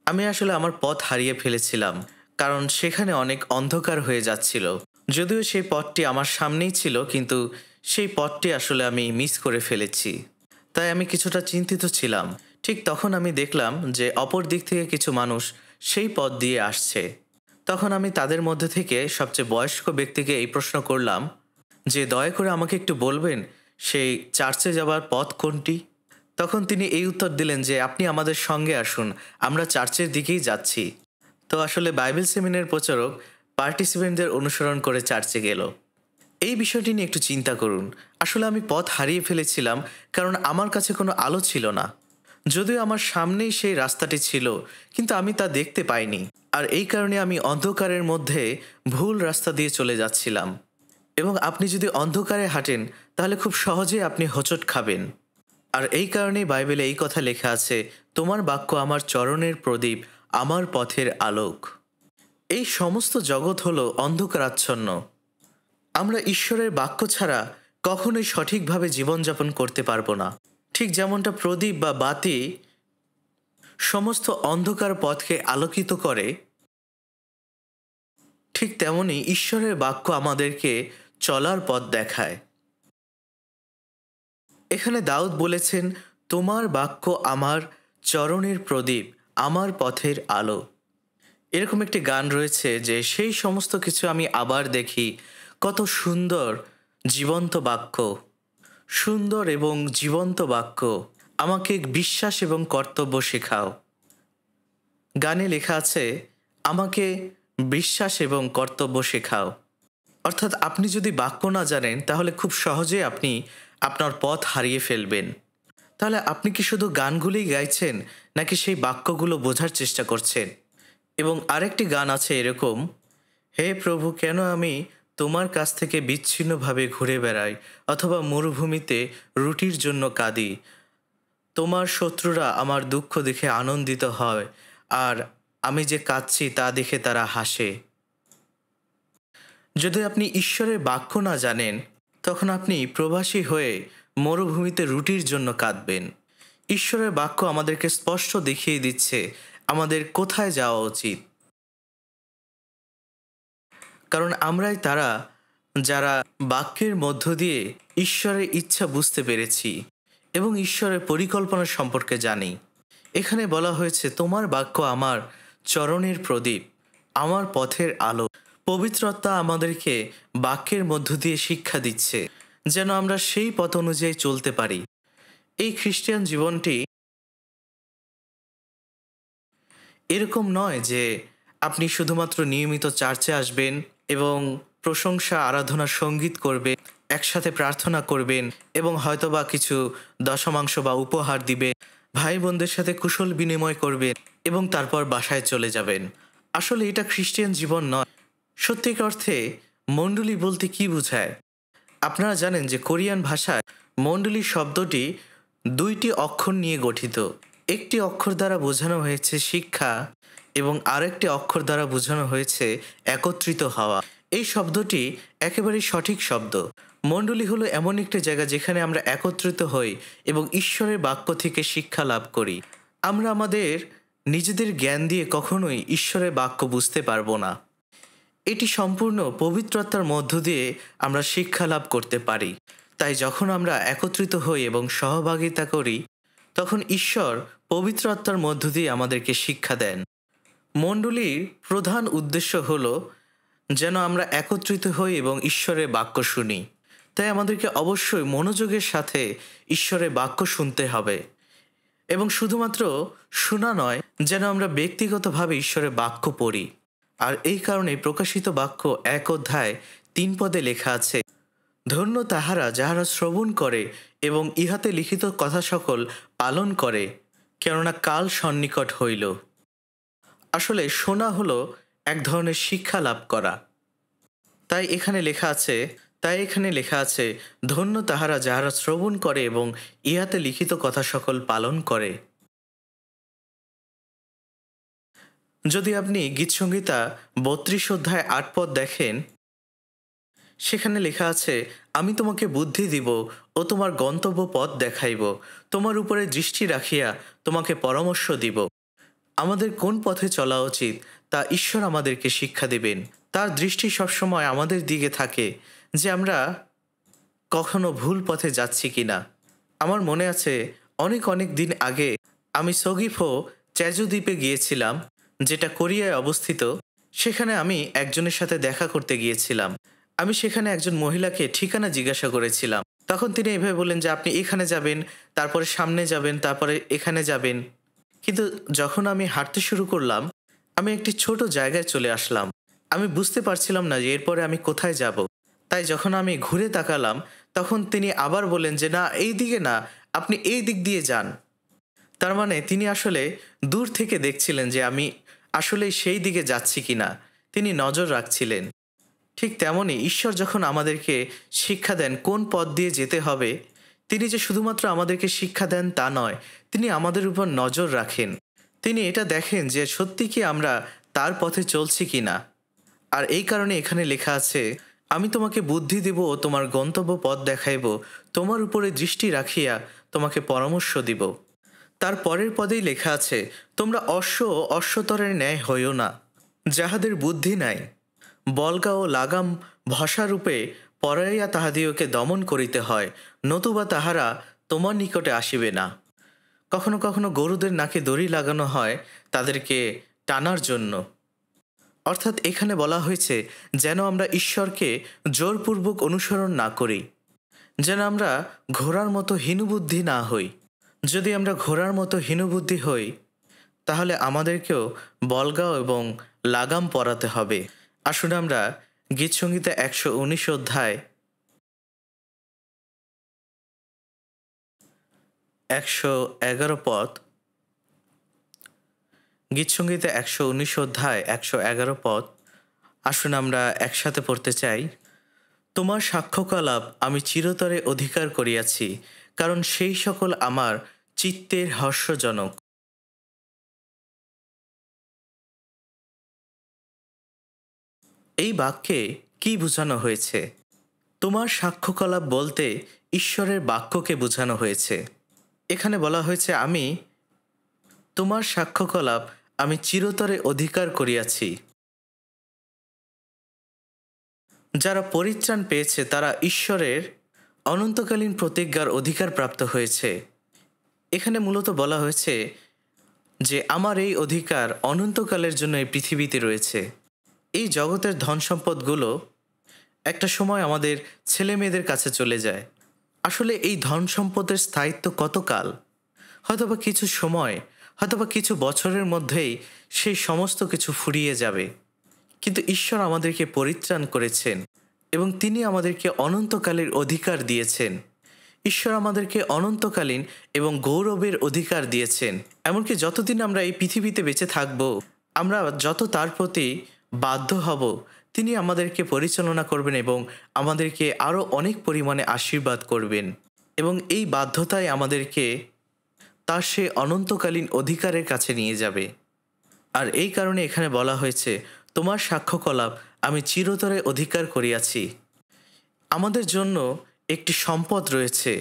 আমি আসলে আমার পথ হারিয়ে ফেলেছিলাম, কারণ সেখানে অনেক অন্ধকার হয়ে যাচ্ছিল। যদিও সেই পথটি আমার সামনেই ছিল, কিন্তু সেই পথটি আসলে আমি মিস করে ফেলেছি। তাই আমি কিছুটা চিন্তিত ছিলাম। ঠিক তখন আমি দেখলাম যে অপর দিক থেকে কিছু মানুষ সেই পথ দিয়ে আসছে। তখন আমি তাদের মধ্যে থেকে সবচেয়ে বয়স্ক ব্যক্তিকে এই প্রশ্ন করলাম যে, দয়া করে আমাকে একটু বলবেন সেই চার্চে যাওয়ার পথ কোনটি? তখন তিনি এই উত্তর দিলেন যে, আপনি আমাদের সঙ্গে আসুন, আমরা চার্চের দিকেই যাচ্ছি। তো আসলে বাইবেল সেমিনার প্রচারক পার্টিসিপেন্টদের অনুসরণ করে চার্চে গেল। এই বিষয়টি নিয়ে একটু চিন্তা করুন। আসলে আমি পথ হারিয়ে ফেলেছিলাম, কারণ আমার কাছে কোনো আলো ছিল না। যদিও আমার সামনেই সেই রাস্তাটি ছিল, কিন্তু আমি তা দেখতে পাইনি। আর এই কারণে আমি অন্ধকারের মধ্যে ভুল রাস্তা দিয়ে চলে যাচ্ছিলাম। এবং আপনি যদি অন্ধকারে হাঁটেন, তাহলে খুব সহজেই আপনি হোঁচট খাবেন। আর এই কারণেই বাইবেলে এই কথা লেখা আছে, তোমার বাক্য আমার চরণের প্রদীপ, আমার পথের আলোক। এই সমস্ত জগৎ হলো অন্ধকারাচ্ছন্ন। আমরা ঈশ্বরের বাক্য ছাড়া কখনোই সঠিকভাবে জীবনযাপন করতে পারবো না। ঠিক যেমনটা প্রদীপ বা বাতি সমস্ত অন্ধকার পথকে আলোকিত করে, ঠিক তেমনি ঈশ্বরের বাক্য আমাদেরকে চলার পথ দেখায়। এখানে দাউদ বলেছেন, তোমার বাক্য আমার চরণের প্রদীপ, আমার পথের আলো। এরকম একটি গান রয়েছে যে, সেই সমস্ত কিছু আমি আবার দেখি, কত সুন্দর জীবন্ত বাক্য, সুন্দর এবং জীবন্ত বাক্য, আমাকে বিশ্বাস এবং কর্তব্য শেখাও। গানে লেখা আছে, আমাকে বিশ্বাস এবং কর্তব্য শেখাও। অর্থাৎ আপনি যদি বাক্য না জানেন, তাহলে খুব সহজে আপনি আপনার পথ হারিয়ে ফেলবেন। তাহলে আপনি কি শুধু গানগুলোই গাইছেন, নাকি সেই বাক্যগুলো বোঝার চেষ্টা করছেন? এবং আরেকটি গান আছে এরকম, হে প্রভু, কেন আমি তোমার কাছ থেকে বিচ্ছিন্নভাবে ঘুরে বেড়াই, অথবা মরুভূমিতে রুটির জন্য কাঁদি। তোমার শত্রুরা আমার দুঃখ দেখে আনন্দিত হয়, আর আমি যে কাঁদছি তা দেখে তারা হাসে। যদি আপনি ঈশ্বরের বাক্য না জানেন, তখন আপনি প্রবাসী হয়ে মরুভূমিতে রুটির জন্য কাঁদবেন। ঈশ্বরের বাক্য আমাদেরকে স্পষ্ট দেখিয়ে দিচ্ছে আমাদের কোথায় যাওয়া উচিত। কারণ আমরাই তারা যারা বাক্যের মধ্য দিয়ে ঈশ্বরের ইচ্ছা বুঝতে পেরেছি এবং ঈশ্বরের পরিকল্পনা সম্পর্কে জানি। এখানে বলা হয়েছে, তোমার বাক্য আমার চরণের প্রদীপ, আমার পথের আলো। পবিত্র আত্মা আমাদেরকে বাক্যের মধ্য দিয়ে শিক্ষা দিচ্ছে যেন আমরা সেই পথ অনুযায়ী চলতে পারি। এই খ্রিস্টান জীবনটি এরকম নয় যে আপনি শুধুমাত্র নিয়মিত চার্চে আসবেন এবং প্রশংসা, আরাধনা, সঙ্গীত করবেন, একসাথে প্রার্থনা করবেন এবং হয়তোবা কিছু দশমাংশ বা উপহার দিবে, ভাই বোনদের সাথে কুশল বিনিময় করবেন এবং তারপর বাসায় চলে যাবেন। আসলে এটা খ্রিস্টান জীবন নয়। সত্যিকার অর্থে মণ্ডলী বলতে কি বোঝায়? আপনারা জানেন যে কোরিয়ান ভাষায় মণ্ডলী শব্দটি দুইটি অক্ষর নিয়ে গঠিত। একটি অক্ষর দ্বারা বোঝানো হয়েছে শিক্ষা এবং আরেকটি অক্ষর দ্বারা বোঝানো হয়েছে একত্রিত হওয়া। এই শব্দটি একেবারেই সঠিক শব্দ। মণ্ডলী হলো এমন একটি জায়গা যেখানে আমরা একত্রিত হই এবং ঈশ্বরের বাক্য থেকে শিক্ষা লাভ করি। আমরা আমাদের নিজেদের জ্ঞান দিয়ে কখনোই ঈশ্বরের বাক্য বুঝতে পারবো না। এটি সম্পূর্ণ পবিত্র আত্মার মধ্য দিয়ে আমরা শিক্ষা লাভ করতে পারি। তাই যখন আমরা একত্রিত হই এবং সহভাগিতা করি, তখন ঈশ্বর পবিত্র আত্মার মধ্য দিয়ে আমাদেরকে শিক্ষা দেন। মণ্ডলীর প্রধান উদ্দেশ্য হল যেন আমরা একত্রিত হই এবং ঈশ্বরের বাক্য শুনি। তাই আমাদেরকে অবশ্যই মনোযোগের সাথে ঈশ্বরের বাক্য শুনতে হবে এবং শুধুমাত্র শোনা নয়, যেন আমরা ব্যক্তিগতভাবে ঈশ্বরের বাক্য পড়ি। আর এই কারণে প্রকাশিত বাক্য 1 অধ্যায় 3 পদে লেখা আছে, ধন্য তাহারা যাহারা শ্রবণ করে এবং ইহাতে লিখিত কথা সকল পালন করে, কেননা কাল সন্নিকট হইল। আসলে শোনা হলো এক ধরনের শিক্ষা লাভ করা। তাই এখানে লেখা আছে ধন্য তাহারা যাহারা শ্রবণ করে এবং ইহাতে লিখিত কথা সকল পালন করে। যদি আপনি গীতসংহিতা 32 অধ্যায় 8 পদ দেখেন, সেখানে লেখা আছে, আমি তোমাকে বুদ্ধি দিব ও তোমার গন্তব্য পথ দেখাইব, তোমার উপরে দৃষ্টি রাখিয়া তোমাকে পরামর্শ দিব। আমাদের কোন পথে চলা উচিত তা ঈশ্বর আমাদেরকে শিক্ষা দেবেন। তার দৃষ্টি সবসময় আমাদের দিকে থাকে যে আমরা কখনো ভুল পথে যাচ্ছি কিনা। আমার মনে আছে অনেক অনেক দিন আগে আমি সগিফো চেজু দ্বীপে গিয়েছিলাম, যেটা কোরিয়ায় অবস্থিত। সেখানে আমি একজনের সাথে দেখা করতে গিয়েছিলাম। আমি সেখানে একজন মহিলাকে ঠিকানা জিজ্ঞাসা করেছিলাম। তখন তিনি এভাবে বললেন যে আপনি এখানে যাবেন, তারপরে সামনে যাবেন, তারপরে এখানে যাবেন। কিন্তু যখন আমি হাঁটতে শুরু করলাম, আমি একটি ছোট জায়গায় চলে আসলাম। আমি বুঝতে পারছিলাম না যে এরপরে আমি কোথায় যাব। তাই যখন আমি ঘুরে তাকালাম, তখন তিনি আবার বললেন যে না, এই দিকে না, আপনি এই দিক দিয়ে যান। তার মানে তিনি আসলে দূর থেকে দেখছিলেন যে আমি আসলে সেই দিকে যাচ্ছি কিনা। তিনি নজর রাখছিলেন। ঠিক তেমনই ঈশ্বর যখন আমাদেরকে শিক্ষা দেন কোন পথ দিয়ে যেতে হবে, তিনি যে শুধুমাত্র আমাদেরকে শিক্ষা দেন তা নয়, তিনি আমাদের উপর নজর রাখেন। তিনি এটা দেখেন যে সত্যি কি আমরা তার পথে চলছি কিনা। আর এই কারণে এখানে লেখা আছে, আমি তোমাকে বুদ্ধি দেব ও তোমার গন্তব্য পথ দেখাইব, তোমার উপরে দৃষ্টি রাখিয়া তোমাকে পরামর্শ দিব। তার পরের পদেই লেখা আছে, তোমরা অশ্ব ও অশ্বতরের ন্যায় হইও না, যাহাদের বুদ্ধি নাই, বল্গা ও লাগাম ভসারূপে পরাইয়া তাহাদিওকে দমন করিতে হয়, নতুবা তাহারা তোমার নিকটে আসিবে না। কখনো কখনো গরুদের নাকে দড়ি লাগানো হয় তাদেরকে টানার জন্য। অর্থাৎ এখানে বলা হয়েছে যেন আমরা ঈশ্বরকে জোরপূর্বক অনুসরণ না করি, যেন আমরা ঘোড়ার মতো হীনবুদ্ধি না হই। যদি আমরা ঘোড়ার মতো হীনবুদ্ধি হই, তাহলে আমাদেরকেও বল্গাও এবং লাগাম পরাতে হবে। আসুন আমরা গীতসংহিতা 119 অধ্যায় 111 পদ, গীতসংহিতা 119 অধ্যায় 111 পদ, আসুন আমরা একসাথে পড়তে চাই। তোমার সাক্ষ্যকলাপ আমি চিরতরে অধিকার করিয়াছি, কারণ সেই সকল আমার চিত্তের হর্ষজনক। এই বাক্যে কি বোঝানো হয়েছে? তোমার সাক্ষ্যকলাপ বলতে ঈশ্বরের বাক্যকে বোঝানো হয়েছে। এখানে বলা হয়েছে, আমি তোমার সাক্ষ্যকলাপ আমি চিরতরে অধিকার করিয়াছি। যারা পরিত্রাণ পেয়েছে তারা ঈশ্বরের অনন্তকালীন প্রতিজ্ঞার অধিকার প্রাপ্ত হয়েছে। এখানে মূলত বলা হয়েছে যে আমার এই অধিকার অনন্তকালের জন্য এই পৃথিবীতে রয়েছে। এই জগতের ধন সম্পদগুলো একটা সময় আমাদের ছেলে মেয়েদের কাছে চলে যায়। আসলে এই ধন সম্পদের স্থায়িত্ব কতকাল? হয়তোবা কিছু সময়, হয়তোবা কিছু বছরের মধ্যেই সেই সমস্ত কিছু ফুরিয়ে যাবে। কিন্তু ঈশ্বর আমাদেরকে পরিত্রাণ করেছেন এবং তিনি আমাদেরকে অনন্তকালের অধিকার দিয়েছেন। ঈশ্বর আমাদেরকে অনন্তকালীন এবং গৌরবের অধিকার দিয়েছেন। এমনকি যতদিন আমরা এই পৃথিবীতে বেঁচে থাকব, আমরা যত তার প্রতি বাধ্য হব, তিনি আমাদেরকে পরিচালনা করবেন এবং আমাদেরকে আরও অনেক পরিমাণে আশীর্বাদ করবেন। এবং এই বাধ্যতাই আমাদেরকে তার সে অনন্তকালীন অধিকারের কাছে নিয়ে যাবে। আর এই কারণে এখানে বলা হয়েছে, তোমার সাক্ষ্যকলাপ আমি চিরতরে অধিকার করিয়াছি। আমাদের জন্য একটি সম্পদ রয়েছে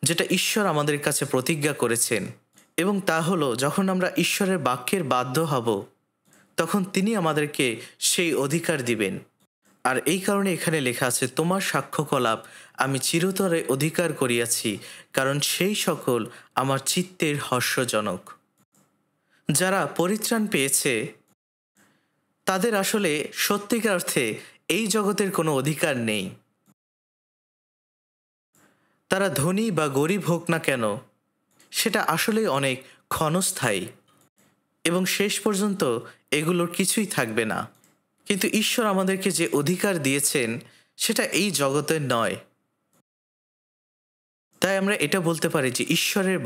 যেটা ঈশ্বর আমাদের কাছে প্রতিজ্ঞা করেছেন, এবং তা হলো যখন আমরা ঈশ্বরের বাক্যের বাধ্য হব তখন তিনি আমাদেরকে সেই অধিকার দিবেন। আর এই কারণে এখানে লেখা আছে, তোমার সাক্ষ্যকলাপ আমি চিরতরে অধিকার করিয়াছি, কারণ সেই সকল আমার চিত্তের হর্ষজনক। যারা পরিত্রাণ পেয়েছে তাদের আসলে সত্যিকার অর্থে এই জগতের কোনো অধিকার নেই। তারা ধনী বা গরিব হোক না কেন, সেটা আসলেই অনেক ক্ষণস্থায়ী এবং শেষ পর্যন্ত এগুলোর কিছুই থাকবে না। কিন্তু ঈশ্বর আমাদেরকে যে অধিকার দিয়েছেন সেটা এই জগতের নয়। তাই আমরা এটা বলতে পারি যে ঈশ্বরের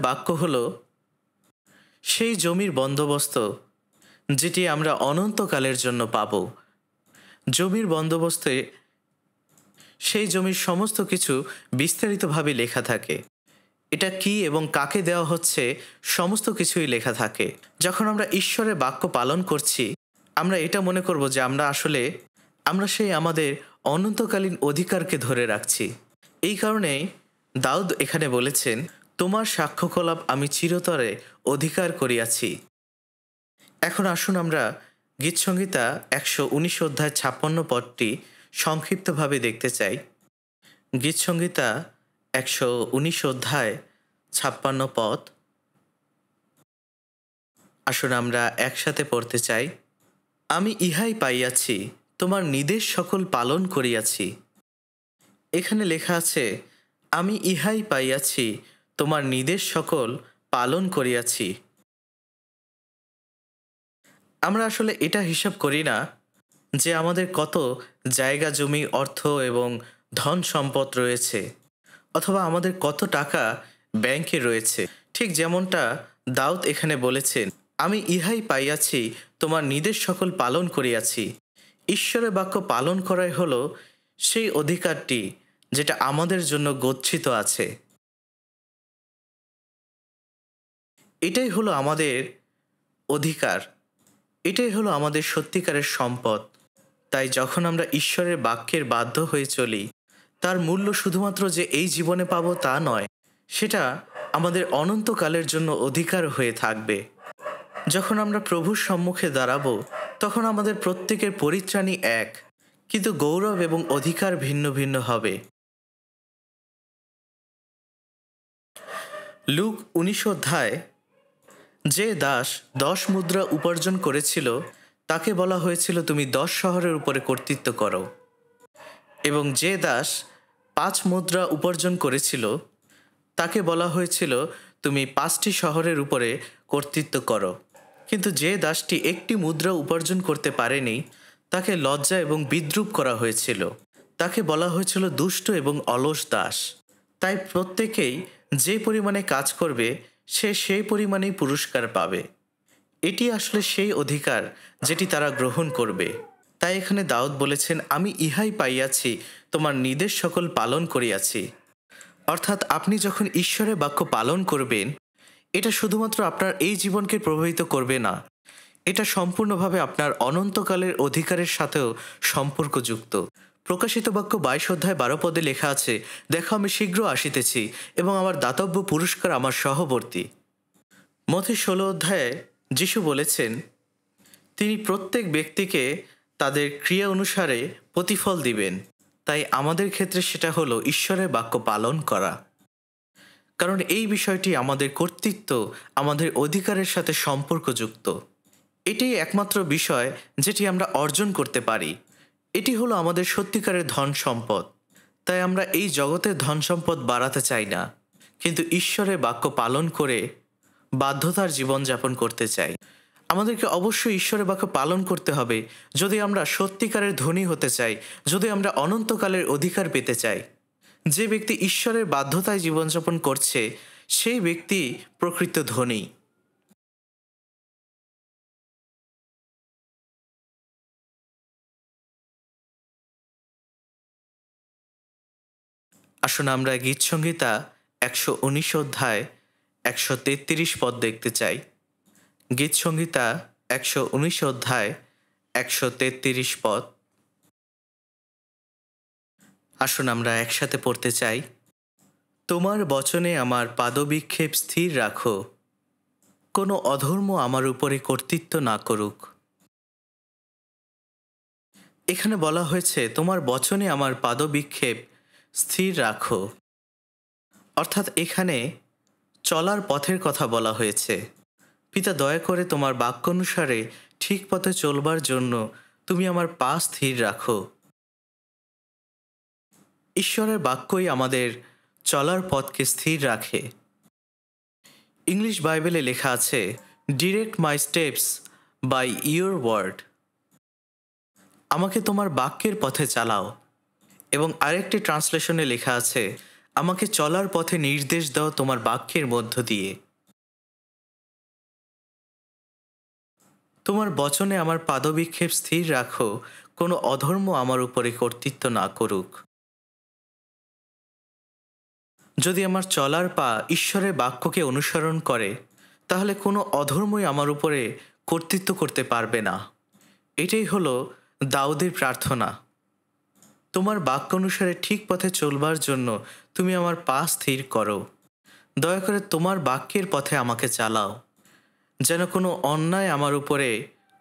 বাক্য হলো সেই জমির বন্দোবস্ত যেটি আমরা অনন্তকালের জন্য পাব। জমির বন্দোবস্তে সেই জমির সমস্ত কিছু বিস্তারিতভাবে লেখা থাকে। এটা কি এবং কাকে দেওয়া হচ্ছে সমস্ত কিছুই লেখা থাকে। যখন আমরা ঈশ্বরের বাক্য পালন করছি, আমরা এটা মনে করব যে আমরা সেই আমাদের অনন্তকালীন অধিকারকে ধরে রাখছি। এই কারণেই দাউদ এখানে বলেছেন, তোমার সাক্ষ্যকলাপ আমি চিরতরে অধিকার করিয়াছি। এখন আসুন আমরা গীতসংহিতা 119 অধ্যায় 56 পদটি সংক্ষিপ্তভাবে দেখতে চাই। গীতসংহিতা 119 অধ্যায় 56 পদ আসুন আমরা একসাথে পড়তে চাই। আমি ইহাই পাইয়াছি, তোমার নির্দেশ সকল পালন করিয়াছি। এখানে লেখা আছে, আমি ইহাই পাইয়াছি, তোমার নির্দেশ সকল পালন করিয়াছি। আমরা আসলে এটা হিসাব করি না যে আমাদের কত জায়গা জমি, অর্থ এবং ধন সম্পদ রয়েছে, অথবা আমাদের কত টাকা ব্যাংকে রয়েছে। ঠিক যেমনটা দাউদ এখানে বলেছেন, আমি ইহাই পাইয়াছি, তোমার নির্দেশ সকল পালন করিয়াছি। ঈশ্বরের বাক্য পালন করাই হলো সেই অধিকারটি যেটা আমাদের জন্য গচ্ছিত আছে। এটাই হলো আমাদের অধিকার, এটাই হলো আমাদের সত্যিকারের সম্পদ। তাই যখন আমরা ঈশ্বরের বাক্যের বাধ্য হয়ে চলি, তার মূল্য শুধুমাত্র যে এই জীবনে পাবো তা নয়, সেটা আমাদের অনন্তকালের জন্য অধিকার হয়ে থাকবে। যখন আমরা প্রভুর সম্মুখে দাঁড়াবো তখন আমাদের প্রত্যেকের পরিত্রাণই এক, কিন্তু গৌরব এবং অধিকার ভিন্ন ভিন্ন হবে। লুক 19 অধ্যায় যে দাস 10 মুদ্রা উপার্জন করেছিল তাকে বলা হয়েছিল, তুমি 10 শহরের উপরে কর্তৃত্ব করো। এবং যে দাস 5 মুদ্রা উপার্জন করেছিল তাকে বলা হয়েছিল, তুমি 5টি শহরের উপরে কর্তৃত্ব করো। কিন্তু যে দাসটি 1টি মুদ্রা উপার্জন করতে পারেনি তাকে লজ্জা এবং বিদ্রূপ করা হয়েছিল। তাকে বলা হয়েছিল দুষ্ট এবং অলস দাস। তাই প্রত্যেকেই যে পরিমাণে কাজ করবে সে সেই পরিমাণেই পুরস্কার পাবে। এটি আসলে সেই অধিকার যেটি তারা গ্রহণ করবে। তাই এখানে দাউদ বলেছেন, আমি ইহাই পাইয়াছি, তোমার নির্দেশ সকল পালন করিয়াছি। অর্থাৎ আপনি যখন ঈশ্বরের বাক্য পালন করবেন, এটা শুধুমাত্র আপনার এই জীবনকে প্রভাবিত করবে না, এটা সম্পূর্ণভাবে আপনার অনন্তকালের অধিকারের সাথেও সম্পর্কযুক্ত। প্রকাশিত বাক্য 22 অধ্যায় 12 পদে লেখা আছে, দেখো আমি শীঘ্র আসিতেছি এবং আমার দাতব্য পুরস্কার আমার সহবর্তী। মথি 16 অধ্যায়ে যিশু বলেছেন তিনি প্রত্যেক ব্যক্তিকে তাদের ক্রিয়া অনুসারে প্রতিফল দিবেন। তাই আমাদের ক্ষেত্রে সেটা হলো ঈশ্বরের বাক্য পালন করা, কারণ এই বিষয়টি আমাদের কর্তৃত্ব, আমাদের অধিকারের সাথে সম্পর্কযুক্ত। এটাই একমাত্র বিষয় যেটি আমরা অর্জন করতে পারি। এটি হলো আমাদের সত্যিকারের ধন সম্পদ। তাই আমরা এই জগতের ধন সম্পদ বাড়াতে চাই না, কিন্তু ঈশ্বরের বাক্য পালন করে বাধ্যতার জীবনযাপন করতে চাই। আমাদেরকে অবশ্যই ঈশ্বরের বাক্য পালন করতে হবে যদি আমরা সত্যিকারের ধনী হতে চাই, যদি আমরা অনন্তকালের অধিকার পেতে চাই। যে ব্যক্তি ঈশ্বরের বাধ্যতায় জীবনযাপন করছে সেই ব্যক্তি প্রকৃত ধনী। আসুন আমরা গীতসংহিতা 119 অধ্যায় 133 পদ দেখতে চাই। গীতসংহিতা 119 অধ্যায় 133 পদ। আসুন আমরা একসাথে পড়তে চাই। তোমার বচনে আমার পাদবিক্ষেপ স্থির রাখো, কোনো অধর্ম আমার উপরে কর্তৃত্ব না করুক। এখানে বলা হয়েছে তোমার বচনে আমার পাদবিক্ষেপ স্থির রাখো, অর্থাৎ এখানে চলার পথের কথা বলা হয়েছে। পিতা, দয়া করে তোমার বাক্য অনুসারে ঠিক পথে চলবার জন্য তুমি আমার পা স্থির রাখো। ঈশ্বরের বাক্যই আমাদের চলার পথকে স্থির রাখে। ইংলিশ বাইবেলে লেখা আছে, direct my steps by your word. আমাকে তোমার বাক্যের পথে চালাও। এবং আরেকটি ট্রান্সলেশনে লেখা আছে, আমাকে চলার পথে নির্দেশ দাও তোমার বাক্যের মধ্য দিয়ে। তোমার বচনে আমার পাদবিক্ষেপ স্থির রাখো, কোনো অধর্ম আমার উপরে কর্তৃত্ব না করুক। যদি আমার চলার পা ঈশ্বরের বাক্যকে অনুসরণ করে, তাহলে কোনো অধর্মই আমার উপরে কর্তৃত্ব করতে পারবে না। এটাই হলো দাউদের প্রার্থনা। তোমার বাক্য অনুসারে ঠিক পথে চলবার জন্য তুমি আমার পা স্থির করো। দয়া করে তোমার বাক্যের পথে আমাকে চালাও, যেন কোনো অন্যায় আমার উপরে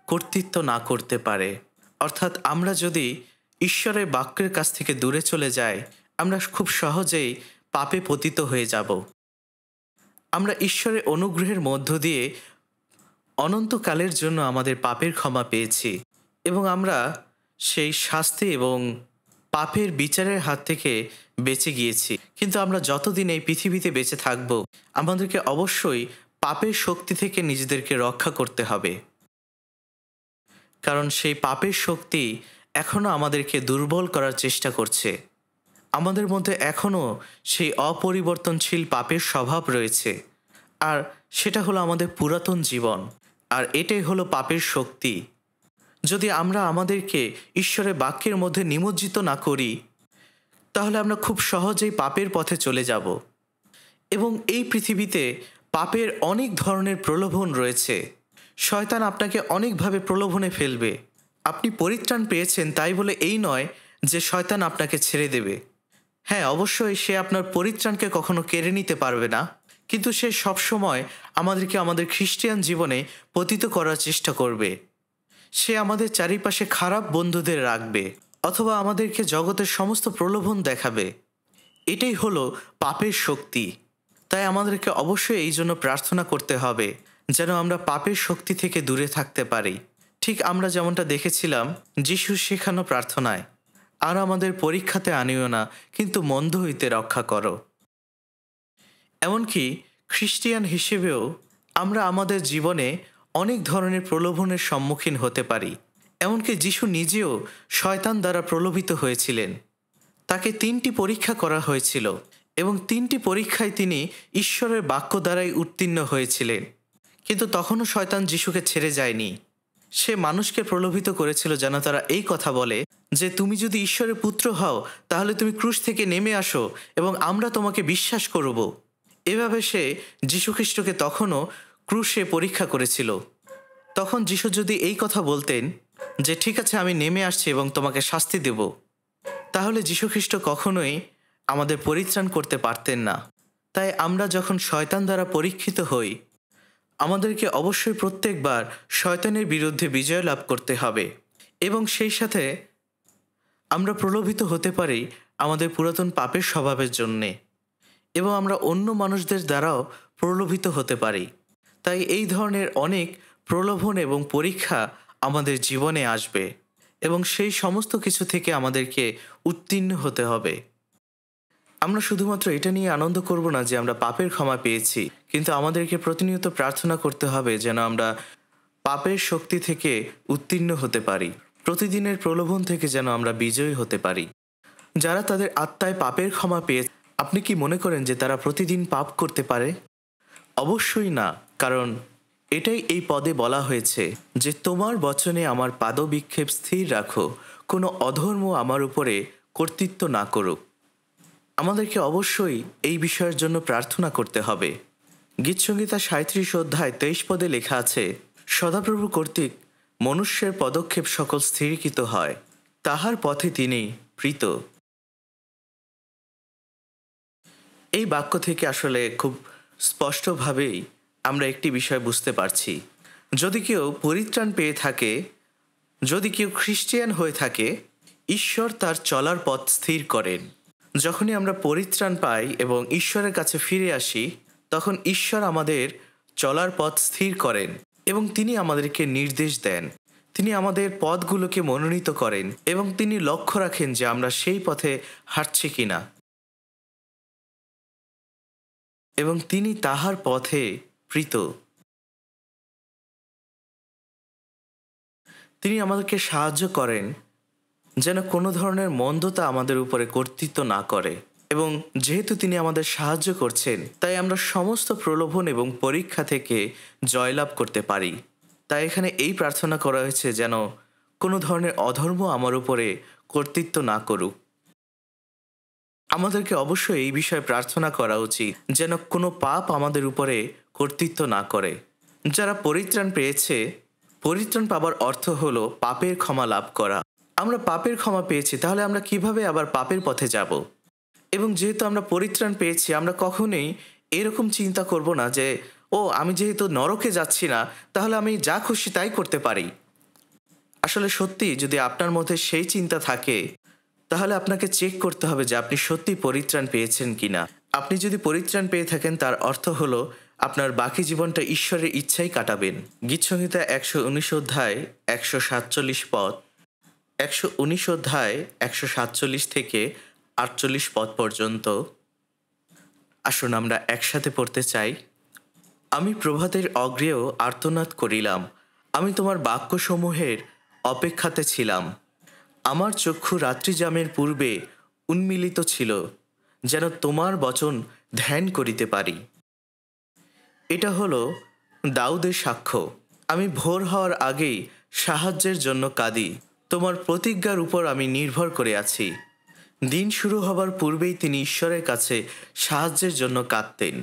কর্তৃত্ব না করতে পারে। অর্থাৎ আমরা যদি ঈশ্বরের বাক্যের কাছ থেকে দূরে চলে যাই, আমরা খুব সহজেই পাপে পতিত হয়ে যাব। আমরা ঈশ্বরের অনুগ্রহের মধ্য দিয়ে অনন্তকালের জন্য আমাদের পাপের ক্ষমা পেয়েছি এবং আমরা সেই শাস্তি এবং পাপের বিচারের হাত থেকে বেঁচে গিয়েছি। কিন্তু আমরা যতদিন এই পৃথিবীতে বেঁচে থাকব, আমাদেরকে অবশ্যই পাপের শক্তি থেকে নিজেদেরকে রক্ষা করতে হবে, কারণ সেই পাপের শক্তি এখনও আমাদেরকে দুর্বল করার চেষ্টা করছে। আমাদের মধ্যে এখনও সেই অপরিবর্তনশীল পাপের স্বভাব রয়েছে, আর সেটা হলো আমাদের পুরাতন জীবন, আর এটাই হলো পাপের শক্তি। যদি আমরা আমাদেরকে ঈশ্বরের বাক্যের মধ্যে নিমজ্জিত না করি, তাহলে আমরা খুব সহজেই পাপের পথে চলে যাব। এবং এই পৃথিবীতে পাপের অনেক ধরনের প্রলোভন রয়েছে। শয়তান আপনাকে অনেকভাবে প্রলোভনে ফেলবে। আপনি পরিত্রাণ পেয়েছেন তাই বলে এই নয় যে শয়তান আপনাকে ছেড়ে দেবে। হ্যাঁ, অবশ্যই সে আপনার পরিত্রাণকে কখনো কেড়ে নিতে পারবে না, কিন্তু সে সবসময় আমাদেরকে আমাদের খ্রিস্টান জীবনে পতিত করার চেষ্টা করবে। সে আমাদের চারিপাশে খারাপ বন্ধুদের রাখবে, অথবা আমাদেরকে জগতের সমস্ত প্রলোভন দেখাবে। এটাই হলো পাপের শক্তি। তাই আমাদেরকে অবশ্যই এই জন্য প্রার্থনা করতে হবে যেন আমরা পাপের শক্তি থেকে দূরে থাকতে পারি। ঠিক আমরা যেমনটা দেখেছিলাম যিশুর শেখানো প্রার্থনায়, আর আমাদের পরীক্ষাতে আনিও না, কিন্তু মন্দ হইতে রক্ষা করো। এমনকি খ্রিস্টিয়ান হিসেবেও আমরা আমাদের জীবনে অনেক ধরনের প্রলোভনের সম্মুখীন হতে পারি। এমনকি যিশু নিজেও শয়তান দ্বারা প্রলোভিত হয়েছিলেন। তাকে 3টি পরীক্ষা করা হয়েছিল এবং 3টি পরীক্ষায় তিনি ঈশ্বরের বাক্য দ্বারাই উত্তীর্ণ হয়েছিলেন, কিন্তু তখনও শয়তান যিশুকে ছেড়ে যায়নি। সে মানুষকে প্রলোভিত করেছিল যেন তারা এই কথা বলে যে তুমি যদি ঈশ্বরের পুত্র হও তাহলে তুমি ক্রুশ থেকে নেমে আসো এবং আমরা তোমাকে বিশ্বাস করব। এভাবে সে যীশুখ্রিস্টকে তখনও ক্রুশে পরীক্ষা করেছিল। তখন যিশু যদি এই কথা বলতেন যে ঠিক আছে আমি নেমে আসছি এবং তোমাকে শাস্তি দেব, তাহলে যীশুখ্রিস্ট কখনোই আমাদের পরিত্রাণ করতে পারতেন না। তাই আমরা যখন শয়তান দ্বারা পরীক্ষিত হই, আমাদেরকে অবশ্যই প্রত্যেকবার শয়তানের বিরুদ্ধে বিজয় লাভ করতে হবে এবং সেই সাথে আমরা প্রলোভিত হতে পারি আমাদের পুরাতন পাপের স্বভাবের জন্যে এবং আমরা অন্য মানুষদের দ্বারাও প্রলোভিত হতে পারি। তাই এই ধরনের অনেক প্রলোভন এবং পরীক্ষা আমাদের জীবনে আসবে এবং সেই সমস্ত কিছু থেকে আমাদেরকে উত্তীর্ণ হতে হবে। আমরা শুধুমাত্র এটা নিয়ে আনন্দ করব না যে আমরা পাপের ক্ষমা পেয়েছি, কিন্তু আমাদেরকে প্রতিনিয়ত প্রার্থনা করতে হবে যেন আমরা পাপের শক্তি থেকে উত্তীর্ণ হতে পারি, প্রতিদিনের প্রলোভন থেকে যেন আমরা বিজয়ী হতে পারি। যারা তাদের আত্মায় পাপের ক্ষমা পেয়ে, আপনি কি মনে করেন যে তারা প্রতিদিন পাপ করতে পারে? অবশ্যই না, কারণ এটাই এই পদে বলা হয়েছে যে তোমার বচনে আমার পাদবিক্ষেপ স্থির রাখো, কোনো অধর্ম আমার উপরে কর্তৃত্ব না করুক। আমাদেরকে অবশ্যই এই বিষয়ের জন্য প্রার্থনা করতে হবে। গীতসংহিতা ৩৭ অধ্যায় ২৩ পদে লেখা আছে, সদাপ্রভু কর্তৃক মনুষ্যের পদক্ষেপ সকল স্থিরীকৃত হয়, তাহার পথে তিনি প্রীত। এই বাক্য থেকে আসলে খুব স্পষ্টভাবেই আমরা একটি বিষয় বুঝতে পারছি, যদি কেউ পরিত্রাণ পেয়ে থাকে, যদি কেউ খ্রিস্টিয়ান হয়ে থাকে, ঈশ্বর তার চলার পথ স্থির করেন। যখনই আমরা পরিত্রাণ পাই এবং ঈশ্বরের কাছে ফিরে আসি, তখন ঈশ্বর আমাদের চলার পথ স্থির করেন এবং তিনি আমাদেরকে নির্দেশ দেন। তিনি আমাদের পথগুলোকে মনোনীত করেন এবং তিনি লক্ষ্য রাখেন যে আমরা সেই পথে হাঁটছি কিনা, এবং তিনি তাহার পথে প্রীত। তিনি আমাদেরকে সাহায্য করেন যেন কোনো ধরনের মন্দতা আমাদের উপরে কর্তৃত্ব না করে, এবং যেহেতু তিনি আমাদের সাহায্য করছেন, তাই আমরা সমস্ত প্রলোভন এবং পরীক্ষা থেকে জয়লাভ করতে পারি। তাই এখানে এই প্রার্থনা করা হয়েছে যেন কোনো ধরনের অধর্ম আমার উপরে কর্তৃত্ব না করুক। আমাদেরকে অবশ্যই এই বিষয়ে প্রার্থনা করা উচিত যেন কোনো পাপ আমাদের উপরে কর্তৃত্ব না করে। যারা পরিত্রাণ পেয়েছে, পরিত্রাণ পাবার অর্থ হলো পাপের ক্ষমা লাভ করা। আমরা পাপের ক্ষমা পেয়েছি, তাহলে আমরা কিভাবে আবার পাপের পথে যাব? এবং যেহেতু আমরা পরিত্রাণ পেয়েছি, আমরা কখনোই এরকম চিন্তা করব না যে আমি যেহেতু নরকে যাচ্ছি না, তাহলে আমি যা খুশি তাই করতে পারি। আসলে সত্যি যদি আপনার মধ্যে সেই চিন্তা থাকে, তাহলে আপনাকে চেক করতে হবে যে আপনি সত্যি পরিত্রাণ পেয়েছেন কিনা। আপনি যদি পরিত্রাণ পেয়ে থাকেন, তার অর্থ হলো আপনার বাকি জীবনটা ঈশ্বরের ইচ্ছাই কাটাবেন। গীতসংহিতা ১১৯ অধ্যায় ১৪৭ পদ, ১১৯ অধ্যায় ১৪৭ থেকে ৪৮ পদ পর্যন্ত আসুন আমরা একসাথে পড়তে চাই। আমি প্রভাতের অগ্রেও আর্তনাদ করিলাম, আমি তোমার বাক্যসমূহের অপেক্ষাতে ছিলাম। আমার চক্ষু রাত্রিজামের পূর্বে উন্মিলিত ছিল, যেন তোমার বচন ধ্যান করিতে পারি। এটা হলো দাউদের সাক্ষ্য। আমি ভোর হওয়ার আগেই সাহায্যের জন্য কাঁদি, তোমার প্রতিজ্ঞার উপর আমি নির্ভর করে আছি। দিন শুরু হবার পূর্বেই তিনি ঈশ্বরের কাছে সাহায্যের জন্য কাঁদতেন।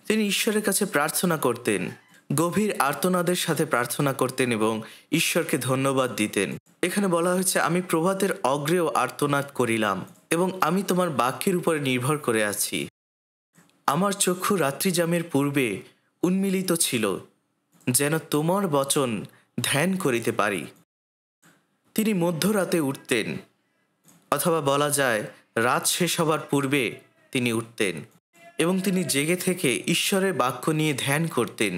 তিনি ঈশ্বরের কাছে প্রার্থনা করতেন, গভীর আর্তনাদের সাথে প্রার্থনা করতেন এবং ঈশ্বরকে ধন্যবাদ দিতেন। এখানে বলা হয়েছে, আমি প্রভাতের অগ্রেও আর্তনাদ করিলাম এবং আমি তোমার বাক্যের উপরে নির্ভর করে আছি। আমার চক্ষু রাত্রিজামের পূর্বে উন্মিলিত ছিল, যেন তোমার বচন ধ্যান করিতে পারি। তিনি মধ্যরাতে উঠতেন, অথবা বলা যায় রাত শেষ হবার পূর্বে তিনি উঠতেন এবং তিনি জেগে থেকে ঈশ্বরের বাক্য নিয়ে ধ্যান করতেন।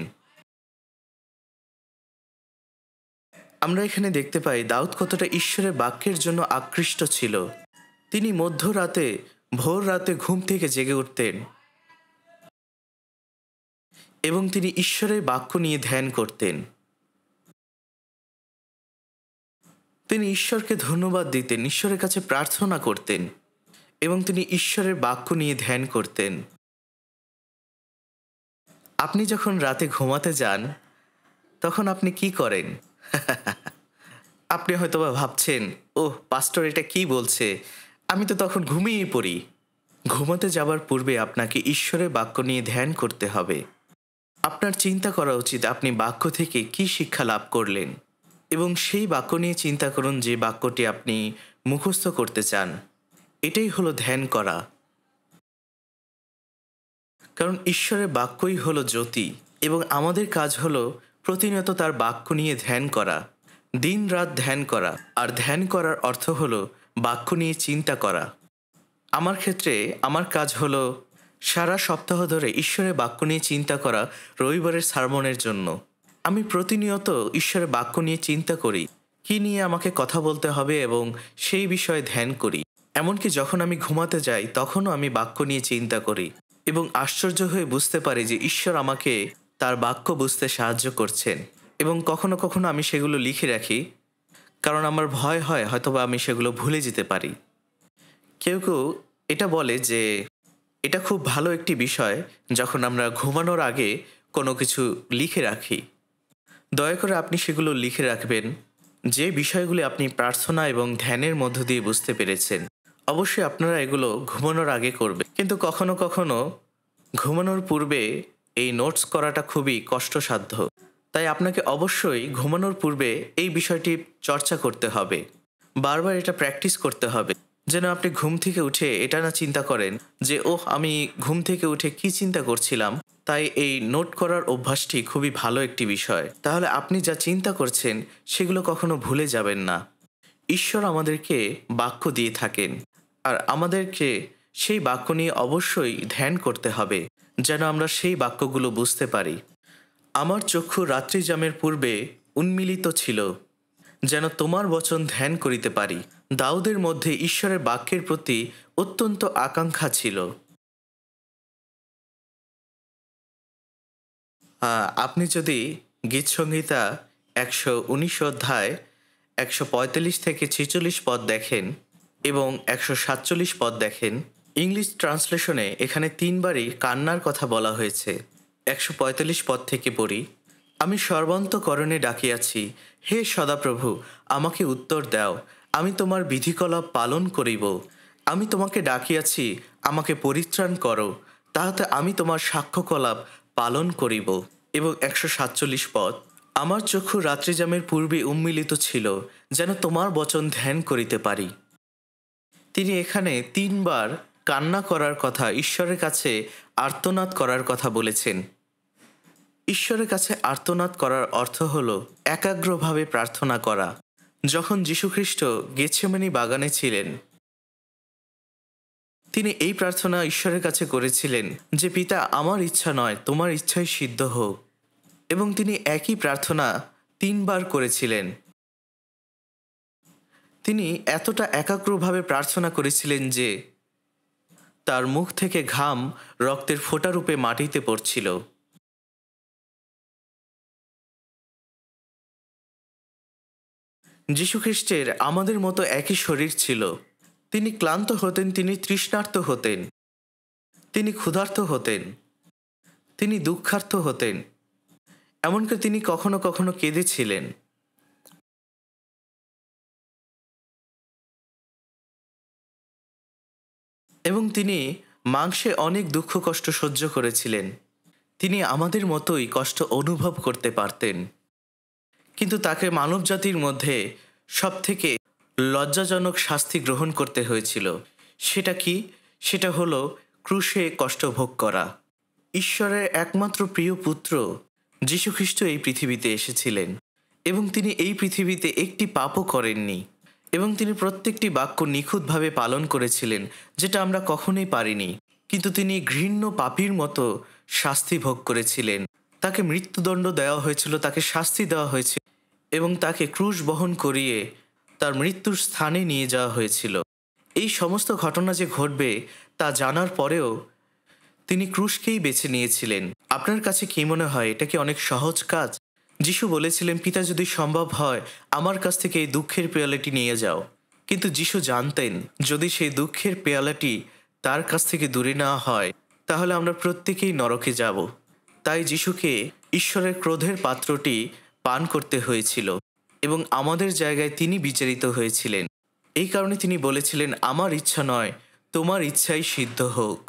আমরা এখানে দেখতে পাই দাউদ কতটা ঈশ্বরের বাক্যের জন্য আকৃষ্ট ছিল। তিনি মধ্যরাতে, ভোর রাতে ঘুম থেকে জেগে উঠতেন এবং তিনি ঈশ্বরের বাক্য নিয়ে ধ্যান করতেন। তিনি ঈশ্বরকে ধন্যবাদ দিতেন, ঈশ্বরের কাছে প্রার্থনা করতেন এবং তিনি ঈশ্বরের বাক্য নিয়ে ধ্যান করতেন। আপনি যখন রাতে ঘুমাতে যান, তখন আপনি কি করেন? আপনি হয়তোবা ভাবছেন, ওহ পাস্টর এটা কি বলছে, আমি তো তখন ঘুমিয়েই পড়ি। ঘুমাতে যাবার পূর্বে আপনাকে ঈশ্বরের বাক্য নিয়ে ধ্যান করতে হবে। আপনার চিন্তা করা উচিত আপনি বাক্য থেকে কি শিক্ষা লাভ করলেন, এবং সেই বাক্য নিয়ে চিন্তা করুন যে বাক্যটি আপনি মুখস্থ করতে চান। এটাই হলো ধ্যান করা। কারণ ঈশ্বরের বাক্যই হলো জ্যোতি, এবং আমাদের কাজ হলো প্রতিনিয়ত তার বাক্য নিয়ে ধ্যান করা, দিন রাত ধ্যান করা। আর ধ্যান করার অর্থ হলো বাক্য নিয়ে চিন্তা করা। আমার ক্ষেত্রে আমার কাজ হলো সারা সপ্তাহ ধরে ঈশ্বরের বাক্য নিয়ে চিন্তা করা রবিবারের সারমনের জন্য। আমি প্রতিনিয়ত ঈশ্বরের বাক্য নিয়ে চিন্তা করি, কি নিয়ে আমাকে কথা বলতে হবে, এবং সেই বিষয়ে ধ্যান করি। এমনকি যখন আমি ঘুমাতে যাই তখনও আমি বাক্য নিয়ে চিন্তা করি, এবং আশ্চর্য হয়ে বুঝতে পারি যে ঈশ্বর আমাকে তার বাক্য বুঝতে সাহায্য করছেন। এবং কখনো কখনো আমি সেগুলো লিখে রাখি, কারণ আমার ভয় হয় হয়তোবা আমি সেগুলো ভুলে যেতে পারি। কেউ কেউ এটা বলে যে এটা খুব ভালো একটি বিষয় যখন আমরা ঘুমানোর আগে কোনো কিছু লিখে রাখি। দয়া করে আপনি সেগুলো লিখে রাখবেন, যে বিষয়গুলি আপনি প্রার্থনা এবং ধ্যানের মধ্য দিয়ে বুঝতে পেরেছেন। অবশ্যই আপনারা এগুলো ঘুমানোর আগে করবেন, কিন্তু কখনো কখনো ঘুমানোর পূর্বে এই নোটস করাটা খুবই কষ্টসাধ্য। তাই আপনাকে অবশ্যই ঘুমানোর পূর্বে এই বিষয়টি চর্চা করতে হবে, বারবার এটা প্র্যাকটিস করতে হবে, যেন আপনি ঘুম থেকে উঠে এটা না চিন্তা করেন যে ওহ, আমি ঘুম থেকে উঠে কি চিন্তা করছিলাম। তাই এই নোট করার অভ্যাসটি খুবই ভালো একটি বিষয়। তাহলে আপনি যা চিন্তা করছেন সেগুলো কখনো ভুলে যাবেন না। ঈশ্বর আমাদেরকে বাক্য দিয়ে থাকেন, আর আমাদেরকে সেই বাক্য নিয়ে অবশ্যই ধ্যান করতে হবে, যেন আমরা সেই বাক্যগুলো বুঝতে পারি। আমার চক্ষু রাত্রিজামের পূর্বে উন্মিলিত ছিল, যেন তোমার বচন ধ্যান করিতে পারি। দাউদের মধ্যে ঈশ্বরের বাক্যের প্রতি অত্যন্ত আকাঙ্ক্ষা ছিল। আপনি যদি গীতসংহিতা ১১৯ অধ্যায় ১৪৫ থেকে ৪৬ পদ দেখেন এবং ১৪৭ পদ দেখেন, ইংলিশ ট্রান্সলেশনে এখানে ৩ বারই কান্নার কথা বলা হয়েছে। ১৪৫ পদ থেকে পড়ি। আমি সর্বান্তকরণে ডাকিয়াছি, হে সদাপ্রভু, আমাকে উত্তর দাও। আমি তোমার বিধিকলাপ পালন করিব। আমি তোমাকে ডাকিয়াছি, আমাকে পরিত্রাণ করো, তাহাতে আমি তোমার সাক্ষ্যকলাপ পালন করিব। এবং ১৪৭ পদ, আমার চক্ষু রাত্রিজামের পূর্বে উন্মিলিত ছিল, যেন তোমার বচন ধ্যান করিতে পারি। তিনি এখানে ৩ বার কান্না করার কথা, ঈশ্বরের কাছে আর্তনাদ করার কথা বলেছেন। ঈশ্বরের কাছে আর্তনাদ করার অর্থ হল একাগ্রভাবে প্রার্থনা করা। যখন যীশুখ্রিস্ট গেতসেমানি বাগানে ছিলেন, তিনি এই প্রার্থনা ঈশ্বরের কাছে করেছিলেন যে পিতা, আমার ইচ্ছা নয়, তোমার ইচ্ছাই সিদ্ধ হোক। এবং তিনি একই প্রার্থনা ৩ বার করেছিলেন। তিনি এতটা একাগ্রভাবে প্রার্থনা করেছিলেন যে তার মুখ থেকে ঘাম রক্তের ফোঁটা রূপে মাটিতে পড়ছিল। যীশুখ্রিস্টের আমাদের মতো একই শরীর ছিল। তিনি ক্লান্ত হতেন, তিনি তৃষ্ণার্ত হতেন, তিনি ক্ষুধার্ত হতেন, তিনি দুঃখার্ত হতেন, এমনকি তিনি কখনো কখনো কেঁদেছিলেন। এবং তিনি মাংসে অনেক দুঃখ কষ্ট সহ্য করেছিলেন। তিনি আমাদের মতোই কষ্ট অনুভব করতে পারতেন, কিন্তু তাকে মানবজাতির মধ্যে সবথেকে লজ্জাজনক শাস্তি গ্রহণ করতে হয়েছিল। সেটা কি? সেটা হলো ক্রুশে কষ্ট ভোগ করা। ঈশ্বরের একমাত্র প্রিয় পুত্র যীশুখ্রিস্ট এই পৃথিবীতে এসেছিলেন, এবং তিনি এই পৃথিবীতে একটি পাপও করেননি, এবং তিনি প্রত্যেকটি বাক্য নিখুঁতভাবে পালন করেছিলেন, যেটা আমরা কখনোই পারিনি। কিন্তু তিনি ঘৃণ্য পাপীর মতো শাস্তি ভোগ করেছিলেন। তাকে মৃত্যুদণ্ড দেওয়া হয়েছিল, তাকে শাস্তি দেওয়া হয়েছিল, এবং তাকে ক্রুশ বহন করিয়ে তার মৃত্যুর স্থানে নিয়ে যাওয়া হয়েছিল। এই সমস্ত ঘটনা যে ঘটবে তা জানার পরেও তিনি ক্রুশকেই বেছে নিয়েছিলেন। আপনার কাছে কি মনে হয়, এটা কি অনেক সহজ কাজ? যিশু বলেছিলেন, পিতা, যদি সম্ভব হয় আমার কাছ থেকে এই দুঃখের পেয়ালাটি নিয়ে যাও। কিন্তু যিশু জানতেন, যদি সেই দুঃখের পেয়ালাটি তার কাছ থেকে দূরে নেওয়া হয় তাহলে আমরা প্রত্যেকেই নরকে যাব। তাই যিশুকে ঈশ্বরের ক্রোধের পাত্রটি পান করতে হয়েছিল, এবং আমাদের জায়গায় তিনি বিচারিত হয়েছিলেন। এই কারণে তিনি বলেছিলেন, আমার ইচ্ছা নয়, তোমার ইচ্ছাই সিদ্ধ হোক।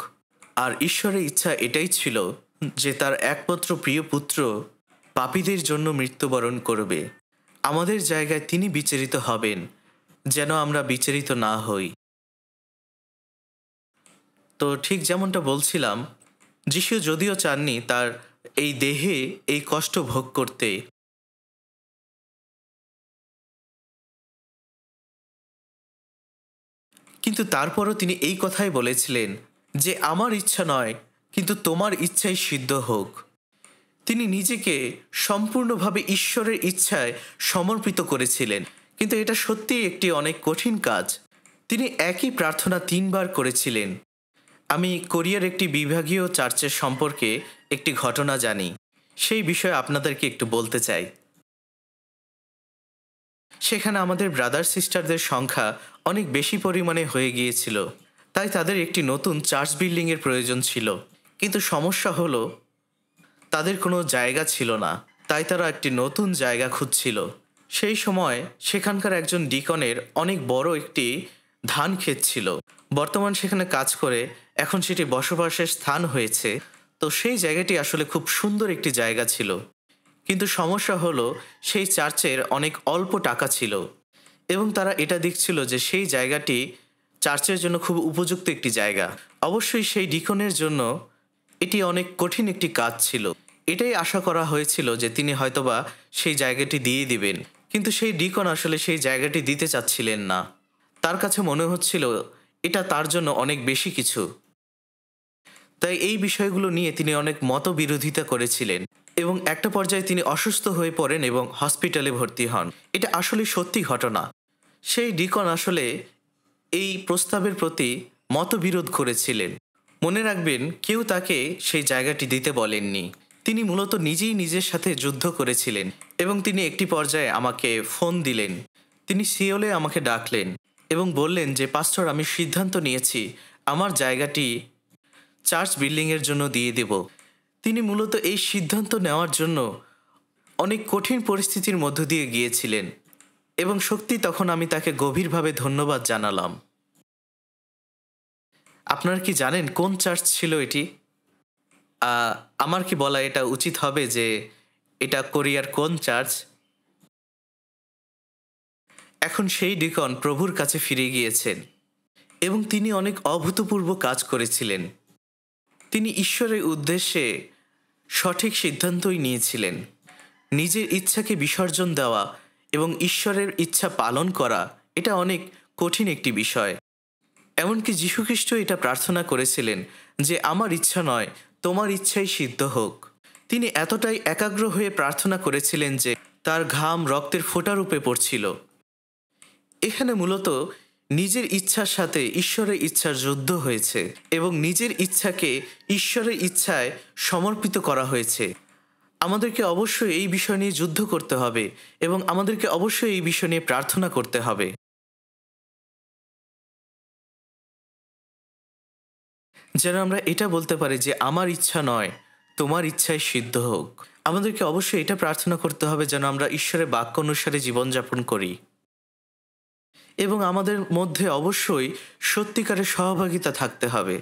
আর ঈশ্বরের ইচ্ছা এটাই ছিল যে তার একমাত্র প্রিয় পুত্র পাপীদের জন্য মৃত্যুবরণ করবে। আমাদের জায়গায় তিনি বিচারিত হবেন, যেন আমরা বিচারিত না হই। তো ঠিক যেমনটা বলছিলাম, যিশু যদিও চাননি তার এই দেহে এই কষ্ট ভোগ করতে, কিন্তু তারপরও তিনি এই কথাই বলেছিলেন যে আমার ইচ্ছা নয়, কিন্তু তোমার ইচ্ছাই সিদ্ধ হোক। তিনি নিজেকে সম্পূর্ণভাবে ঈশ্বরের ইচ্ছায় সমর্পিত করেছিলেন। কিন্তু এটা সত্যিই একটি অনেক কঠিন কাজ। তিনি একই প্রার্থনা 3 বার করেছিলেন। আমি কোরিয়ার একটি বিভাগীয় চার্চের সম্পর্কে একটি ঘটনা জানি, সেই বিষয়ে আপনাদেরকে একটু বলতে চাই। সেখানে আমাদের ব্রাদার সিস্টারদের সংখ্যা অনেক বেশি পরিমাণে হয়ে গিয়েছিল, তাই তাদের একটি নতুন চার্চ বিল্ডিংয়ের প্রয়োজন ছিল। কিন্তু সমস্যা হলো তাদের কোনো জায়গা ছিল না, তাই তারা একটি নতুন জায়গা খুঁজছিল। সেই সময় সেখানকার একজন ডিকনের অনেক বড় একটি ধান ক্ষেত ছিল। বর্তমান সেখানে কাজ করে এখন সেটি বসবাসের স্থান হয়েছে। তো সেই জায়গাটি আসলে খুব সুন্দর একটি জায়গা ছিল, কিন্তু সমস্যা হলো সেই চার্চের অনেক অল্প টাকা ছিল এবং তারা এটা দেখছিল যে সেই জায়গাটি চার্চের জন্য খুব উপযুক্ত একটি জায়গা। অবশ্যই সেই ডিকনের জন্য এটি অনেক কঠিন একটি কাজ ছিল। এটাই আশা করা হয়েছিল যে তিনি হয়তোবা সেই জায়গাটি দিয়ে দিবেন, কিন্তু সেই ডিকন আসলে সেই জায়গাটি দিতে চাচ্ছিলেন না। তার কাছে মনে হচ্ছিল এটা তার জন্য অনেক বেশি কিছু। তাই এই বিষয়গুলো নিয়ে তিনি অনেক মতবিরোধিতা করেছিলেন এবং একটা পর্যায়ে তিনি অসুস্থ হয়ে পড়েন এবং হসপিটালে ভর্তি হন। এটা আসলে সত্যি ঘটনা। সেই ডিকন আসলে এই প্রস্তাবের প্রতি মতবিরোধ করেছিলেন। মনে রাখবেন, কেউ তাকে সেই জায়গাটি দিতে বলেননি। তিনি মূলত নিজেই নিজের সাথে যুদ্ধ করেছিলেন এবং তিনি একটি পর্যায়ে আমাকে ফোন দিলেন। তিনি সিওলে আমাকে ডাকলেন এবং বললেন যে পাস্টর, আমি সিদ্ধান্ত নিয়েছি আমার জায়গাটি চার্চ বিল্ডিংয়ের জন্য দিয়ে দেব। তিনি মূলত এই সিদ্ধান্ত নেওয়ার জন্য অনেক কঠিন পরিস্থিতির মধ্য দিয়ে গিয়েছিলেন এবং সত্যি তখন আমি তাকে গভীরভাবে ধন্যবাদ জানালাম। আপনারা কি জানেন কোন চার্চ ছিল এটি? আমার কি বলা এটা উচিত হবে যে এটা কোরিয়ার কোন চার্চ? এখন সেই ডিকন প্রভুর কাছে ফিরে গিয়েছেন এবং তিনি অনেক অভূতপূর্ব কাজ করেছিলেন। তিনি ঈশ্বরের উদ্দেশ্যে সঠিক সিদ্ধান্তই নিয়েছিলেন। নিজের ইচ্ছাকে বিসর্জন দেওয়া এবং ঈশ্বরের ইচ্ছা পালন করা এটা অনেক কঠিন একটি বিষয়। এমনকি যীশুখ্রিস্ট এটা প্রার্থনা করেছিলেন যে আমার ইচ্ছা নয়, তোমার ইচ্ছাই সিদ্ধ হোক। তিনি এতটাই একাগ্র হয়ে প্রার্থনা করেছিলেন যে তার ঘাম রক্তের ফোঁটা রূপে পড়ছিল। এখানে মূলত নিজের ইচ্ছার সাথে ঈশ্বরের ইচ্ছার যুদ্ধ হয়েছে এবং নিজের ইচ্ছাকে ঈশ্বরের ইচ্ছায় সমর্পিত করা হয়েছে। আমাদেরকে অবশ্যই এই বিষয় নিয়ে যুদ্ধ করতে হবে এবং আমাদেরকে অবশ্যই এই বিষয় নিয়ে প্রার্থনা করতে হবে, যেন আমরা এটা বলতে পারি যে আমার ইচ্ছা নয়, তোমার ইচ্ছায় সিদ্ধ হোক। আমাদেরকে অবশ্যই এটা প্রার্থনা করতে হবে যেন আমরা ঈশ্বরের বাক্য অনুসারে জীবনযাপন করি এবং আমাদের মধ্যে অবশ্যই সত্যিকারের সহভাগিতা থাকতে হবে।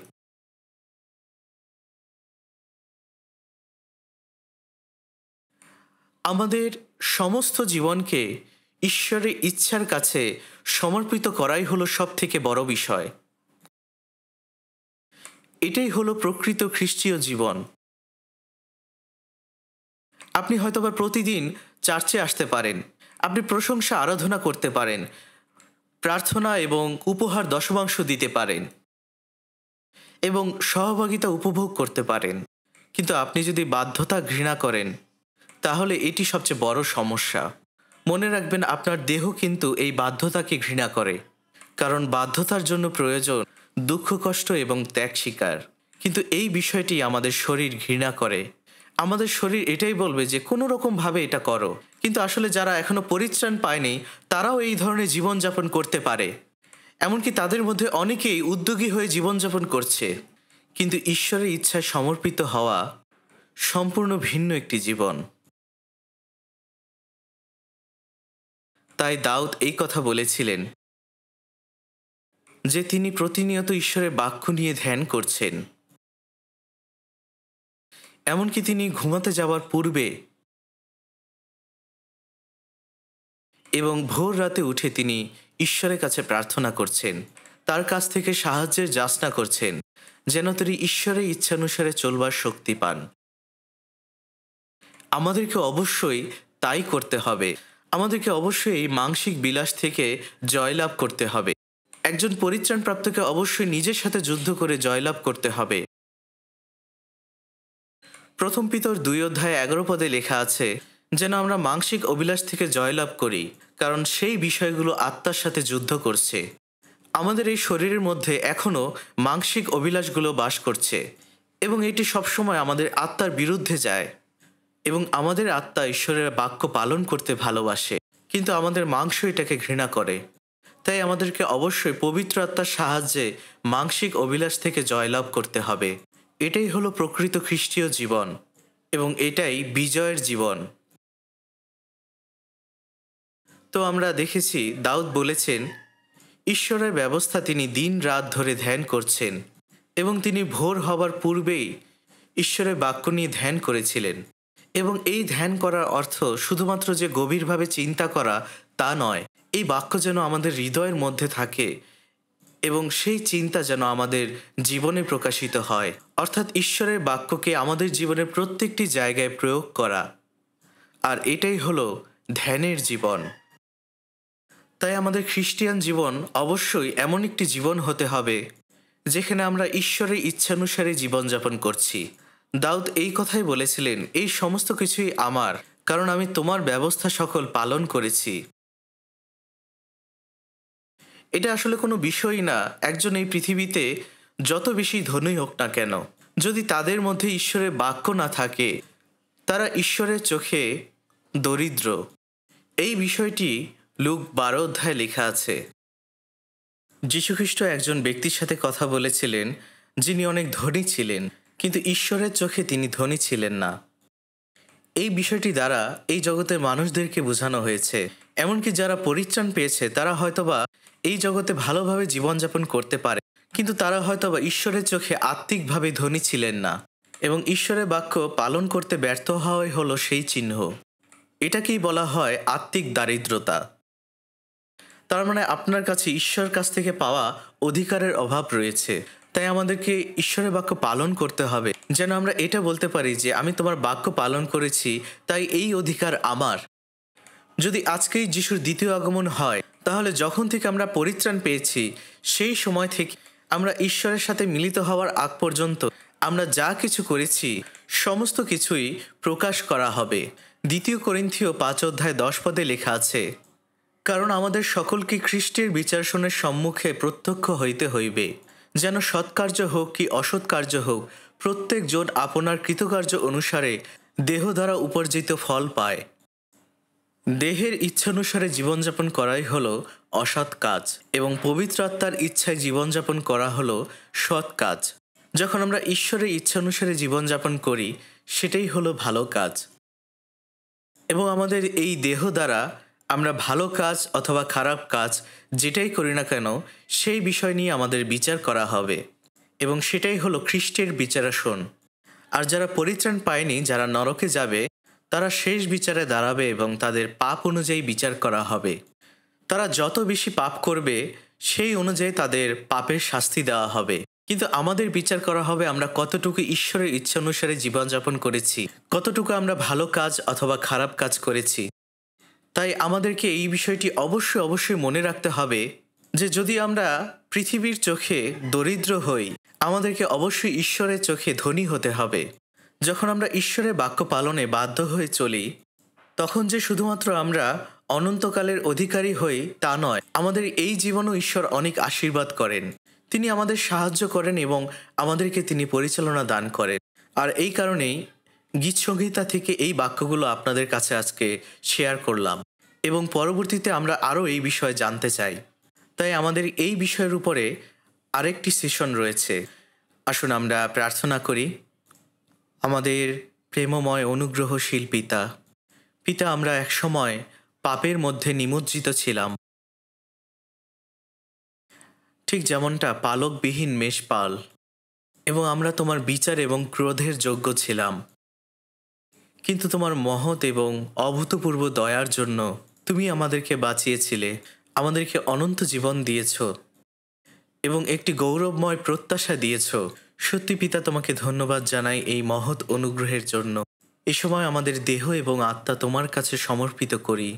আমাদের সমস্ত জীবনকে ঈশ্বরের ইচ্ছার কাছে সমর্পিত করাই হলো সবথেকে বড় বিষয়। এটাই হলো প্রকৃত খ্রিস্টীয় জীবন। আপনি হয়তোবা প্রতিদিন চার্চে আসতে পারেন, আপনি প্রশংসা আরাধনা করতে পারেন, প্রার্থনা এবং উপহার দশমাংশ দিতে পারেন এবং সহভাগিতা উপভোগ করতে পারেন। কিন্তু আপনি যদি বাধ্যতা ঘৃণা করেন, তাহলে এটি সবচেয়ে বড় সমস্যা। মনে রাখবেন, আপনার দেহ কিন্তু এই বাধ্যতাকে ঘৃণা করে, কারণ বাধ্যতার জন্য প্রয়োজন দুঃখ কষ্ট এবং ত্যাগ স্বীকার। কিন্তু এই বিষয়টি আমাদের শরীর ঘৃণা করে। আমাদের শরীর এটাই বলবে যে কোনো রকমভাবে এটা করো, কিন্তু আসলে যারা এখনো পরিত্রাণ পায়নি তারাও এই ধরনের জীবনযাপন করতে পারে। এমনকি তাদের মধ্যে অনেকেই উদ্যোগী হয়ে জীবনযাপন করছে। কিন্তু ঈশ্বরের ইচ্ছায় সমর্পিত হওয়া সম্পূর্ণ ভিন্ন একটি জীবন। তাই দাউদ এই কথা বলেছিলেন যে তিনি প্রতিনিয়ত ঈশ্বরের বাক্য নিয়ে ধ্যান করছেন। এমনকি তিনি ঘুমাতে যাওয়ার পূর্বে এবং ভোর রাতে উঠে তিনি ঈশ্বরের কাছে প্রার্থনা করছেন, তার কাছ থেকে সাহায্যের যাচনা করছেন, যেন তিনি ঈশ্বরের ইচ্ছানুসারে চলবার শক্তি পান। আমাদেরকে অবশ্যই তাই করতে হবে। আমাদেরকে অবশ্যই এই মানসিক বিলাস থেকে জয়লাভ করতে হবে। একজন পরিত্রাণপ্রাপ্তকে অবশ্যই নিজের সাথে যুদ্ধ করে জয়লাভ করতে হবে। প্রথম পিতর 2:11 লেখা আছে, যেন আমরা মানসিক অভিলাষ থেকে জয়লাভ করি, কারণ সেই বিষয়গুলো আত্মার সাথে যুদ্ধ করছে। আমাদের এই শরীরের মধ্যে এখনও মানসিক অভিলাষগুলো বাস করছে এবং এটি সবসময় আমাদের আত্মার বিরুদ্ধে যায় এবং আমাদের আত্মা ঈশ্বরের বাক্য পালন করতে ভালোবাসে, কিন্তু আমাদের মাংস এটাকে ঘৃণা করে। তাই আমাদেরকে অবশ্যই পবিত্র আত্মার সাহায্যে মানসিক অভিলাষ থেকে জয়লাভ করতে হবে। এটাই হলো প্রকৃত খ্রিস্টীয় জীবন এবং এটাই বিজয়ের জীবন। তো আমরা দেখেছি দাউদ বলেছেন, ঈশ্বরের ব্যবস্থা তিনি দিন রাত ধরে ধ্যান করছেন এবং তিনি ভোর হবার পূর্বেই ঈশ্বরের বাক্য নিয়ে ধ্যান করেছিলেন। এবং এই ধ্যান করার অর্থ শুধুমাত্র যে গভীরভাবে চিন্তা করা তা নয়, এই বাক্য যেন আমাদের হৃদয়ের মধ্যে থাকে এবং সেই চিন্তা যেন আমাদের জীবনে প্রকাশিত হয়, অর্থাৎ ঈশ্বরের বাক্যকে আমাদের জীবনের প্রত্যেকটি জায়গায় প্রয়োগ করা। আর এটাই হলো ধ্যানের জীবন। তাই আমাদের খ্রিস্টিয়ান জীবন অবশ্যই এমন একটি জীবন হতে হবে যেখানে আমরা ঈশ্বরের ইচ্ছানুসারে জীবনযাপন করছি। দাউদ এই কথাই বলেছিলেন, এই সমস্ত কিছুই আমার, কারণ আমি তোমার ব্যবস্থা সকল পালন করেছি। এটা আসলে কোনো বিষয়ই না, একজন এই পৃথিবীতে যত বেশি ধনী হোক না কেন, যদি তাদের মধ্যে ঈশ্বরের বাক্য না থাকে, তারা ঈশ্বরের চোখে দরিদ্র। এই বিষয়টি লুক 12 লেখা আছে। যীশুখ্রিস্ট একজন ব্যক্তির সাথে কথা বলেছিলেন যিনি অনেক ধনী ছিলেন, কিন্তু ঈশ্বরের চোখে তিনি ধনী ছিলেন না। এই বিষয়টি দ্বারা এই জগতের মানুষদেরকে বোঝানো হয়েছে, এমনকি যারা পরিত্রাণ পেয়েছে তারা হয়তোবা এই জগতে ভালোভাবে জীবনযাপন করতে পারে, কিন্তু তারা হয়তোবা ঈশ্বরের চোখে আত্মিকভাবে ধনী ছিলেন না এবং ঈশ্বরের বাক্য পালন করতে ব্যর্থ হওয়াই হলো সেই চিহ্ন। এটাকেই বলা হয় আত্মিক দারিদ্রতা। তার মানে আপনার কাছে ঈশ্বরের কাছ থেকে পাওয়া অধিকারের অভাব রয়েছে। তাই আমাদেরকে ঈশ্বরের বাক্য পালন করতে হবে, যেন আমরা এটা বলতে পারি যে আমি তোমার বাক্য পালন করেছি, তাই এই অধিকার আমার। যদি আজকেই যিশুর দ্বিতীয় আগমন হয়, তাহলে যখন থেকে আমরা পরিত্রাণ পেয়েছি সেই সময় থেকে আমরা ঈশ্বরের সাথে মিলিত হওয়ার আগ পর্যন্ত আমরা যা কিছু করেছি সমস্ত কিছুই প্রকাশ করা হবে। 2 করিন্থীয় 5:10 লেখা আছে, কারণ আমাদের সকলকে খ্রিস্টের বিচারসনের সম্মুখে প্রত্যক্ষ হইতে হইবে, যেন সৎকার্য হোক কি অসৎকার্য হোক, প্রত্যেক জন আপনার কৃতকার্য অনুসারে দেহ দ্বারা উপার্জিত ফল পায়। দেহের ইচ্ছানুসারে জীবনযাপন করাই হলো অসৎ কাজ এবং পবিত্র আত্মার ইচ্ছায় জীবনযাপন করা হলো সৎ কাজ। যখন আমরা ঈশ্বরের ইচ্ছানুসারে জীবনযাপন করি সেটাই হলো ভালো কাজ এবং আমাদের এই দেহ দ্বারা আমরা ভালো কাজ অথবা খারাপ কাজ যেটাই করি না কেন সেই বিষয় নিয়ে আমাদের বিচার করা হবে এবং সেটাই হলো খ্রিস্টের বিচারাসন। আর যারা পরিত্রাণ পায়নি, যারা নরকে যাবে, তারা শেষ বিচারে দাঁড়াবে এবং তাদের পাপ অনুযায়ী বিচার করা হবে। তারা যত বেশি পাপ করবে সেই অনুযায়ী তাদের পাপের শাস্তি দেওয়া হবে, কিন্তু আমাদের বিচার করা হবে আমরা কতটুকু ঈশ্বরের ইচ্ছা অনুসারে জীবনযাপন করেছি, কতটুকু আমরা ভালো কাজ অথবা খারাপ কাজ করেছি। তাই আমাদেরকে এই বিষয়টি অবশ্যই মনে রাখতে হবে যে যদি আমরা পৃথিবীর চোখে দরিদ্র হই, আমাদেরকে অবশ্যই ঈশ্বরের চোখে ধনী হতে হবে। যখন আমরা ঈশ্বরের বাক্য পালনে বাধ্য হয়ে চলি, তখন যে শুধুমাত্র আমরা অনন্তকালের অধিকারী হই তা নয়, আমাদের এই জীবনও ঈশ্বর অনেক আশীর্বাদ করেন, তিনি আমাদের সাহায্য করেন এবং আমাদেরকে তিনি পরিচালনা দান করেন। আর এই কারণেই গীতসংহিতা থেকে এই বাক্যগুলো আপনাদের কাছে আজকে শেয়ার করলাম এবং পরবর্তীতে আমরা আরও এই বিষয়ে জানতে চাই। তাই আমাদের এই বিষয়ের উপরে আরেকটি সেশন রয়েছে। আসুন আমরা প্রার্থনা করি। আমাদের প্রেমময় অনুগ্রহশীল পিতা, আমরা একসময় পাপের মধ্যে নিমজ্জিত ছিলাম, ঠিক যেমনটা পালকবিহীন মেষপাল, এবং আমরা তোমার বিচার এবং ক্রোধের যোগ্য ছিলাম। কিন্তু তোমার মহৎ এবং অভূতপূর্ব দয়ার জন্য তুমি আমাদেরকে বাঁচিয়েছিলে, আমাদেরকে অনন্ত জীবন দিয়েছ এবং একটি গৌরবময় প্রত্যাশা দিয়েছ। সত্যি পিতা, তোমাকে ধন্যবাদ জানাই এই মহৎ অনুগ্রহের জন্য। এ সময় আমাদের দেহ এবং আত্মা তোমার কাছে সমর্পিত করি,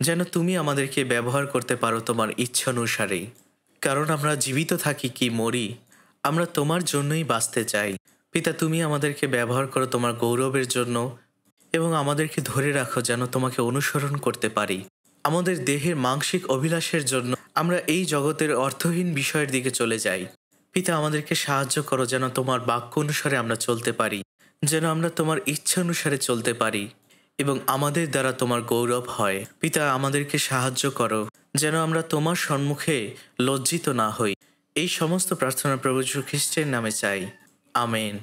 যেন তুমি আমাদেরকে ব্যবহার করতে পারো তোমার ইচ্ছা অনুসারে। কারণ আমরা জীবিত থাকি কি মরি, আমরা তোমার জন্যই বাঁচতে চাই। পিতা, তুমি আমাদেরকে ব্যবহার করো তোমার গৌরবের জন্য এবং আমাদেরকে ধরে রাখো যেন তোমাকে অনুসরণ করতে পারি। আমাদের দেহের মানসিক অভিলাষের জন্য আমরা এই জগতের অর্থহীন বিষয়ের দিকে চলে যাই। পিতা, আমাদেরকে সাহায্য করো যেন তোমার বাক্য অনুসারে আমরা চলতে পারি, যেন আমরা তোমার ইচ্ছা অনুসারে চলতে পারি এবং আমাদের দ্বারা তোমার গৌরব হয়। পিতা, আমাদেরকে সাহায্য করো যেন আমরা তোমার সম্মুখে লজ্জিত না হই। এই সমস্ত প্রার্থনা প্রভু যীশু খ্রিস্টের নামে চাই, আমেন।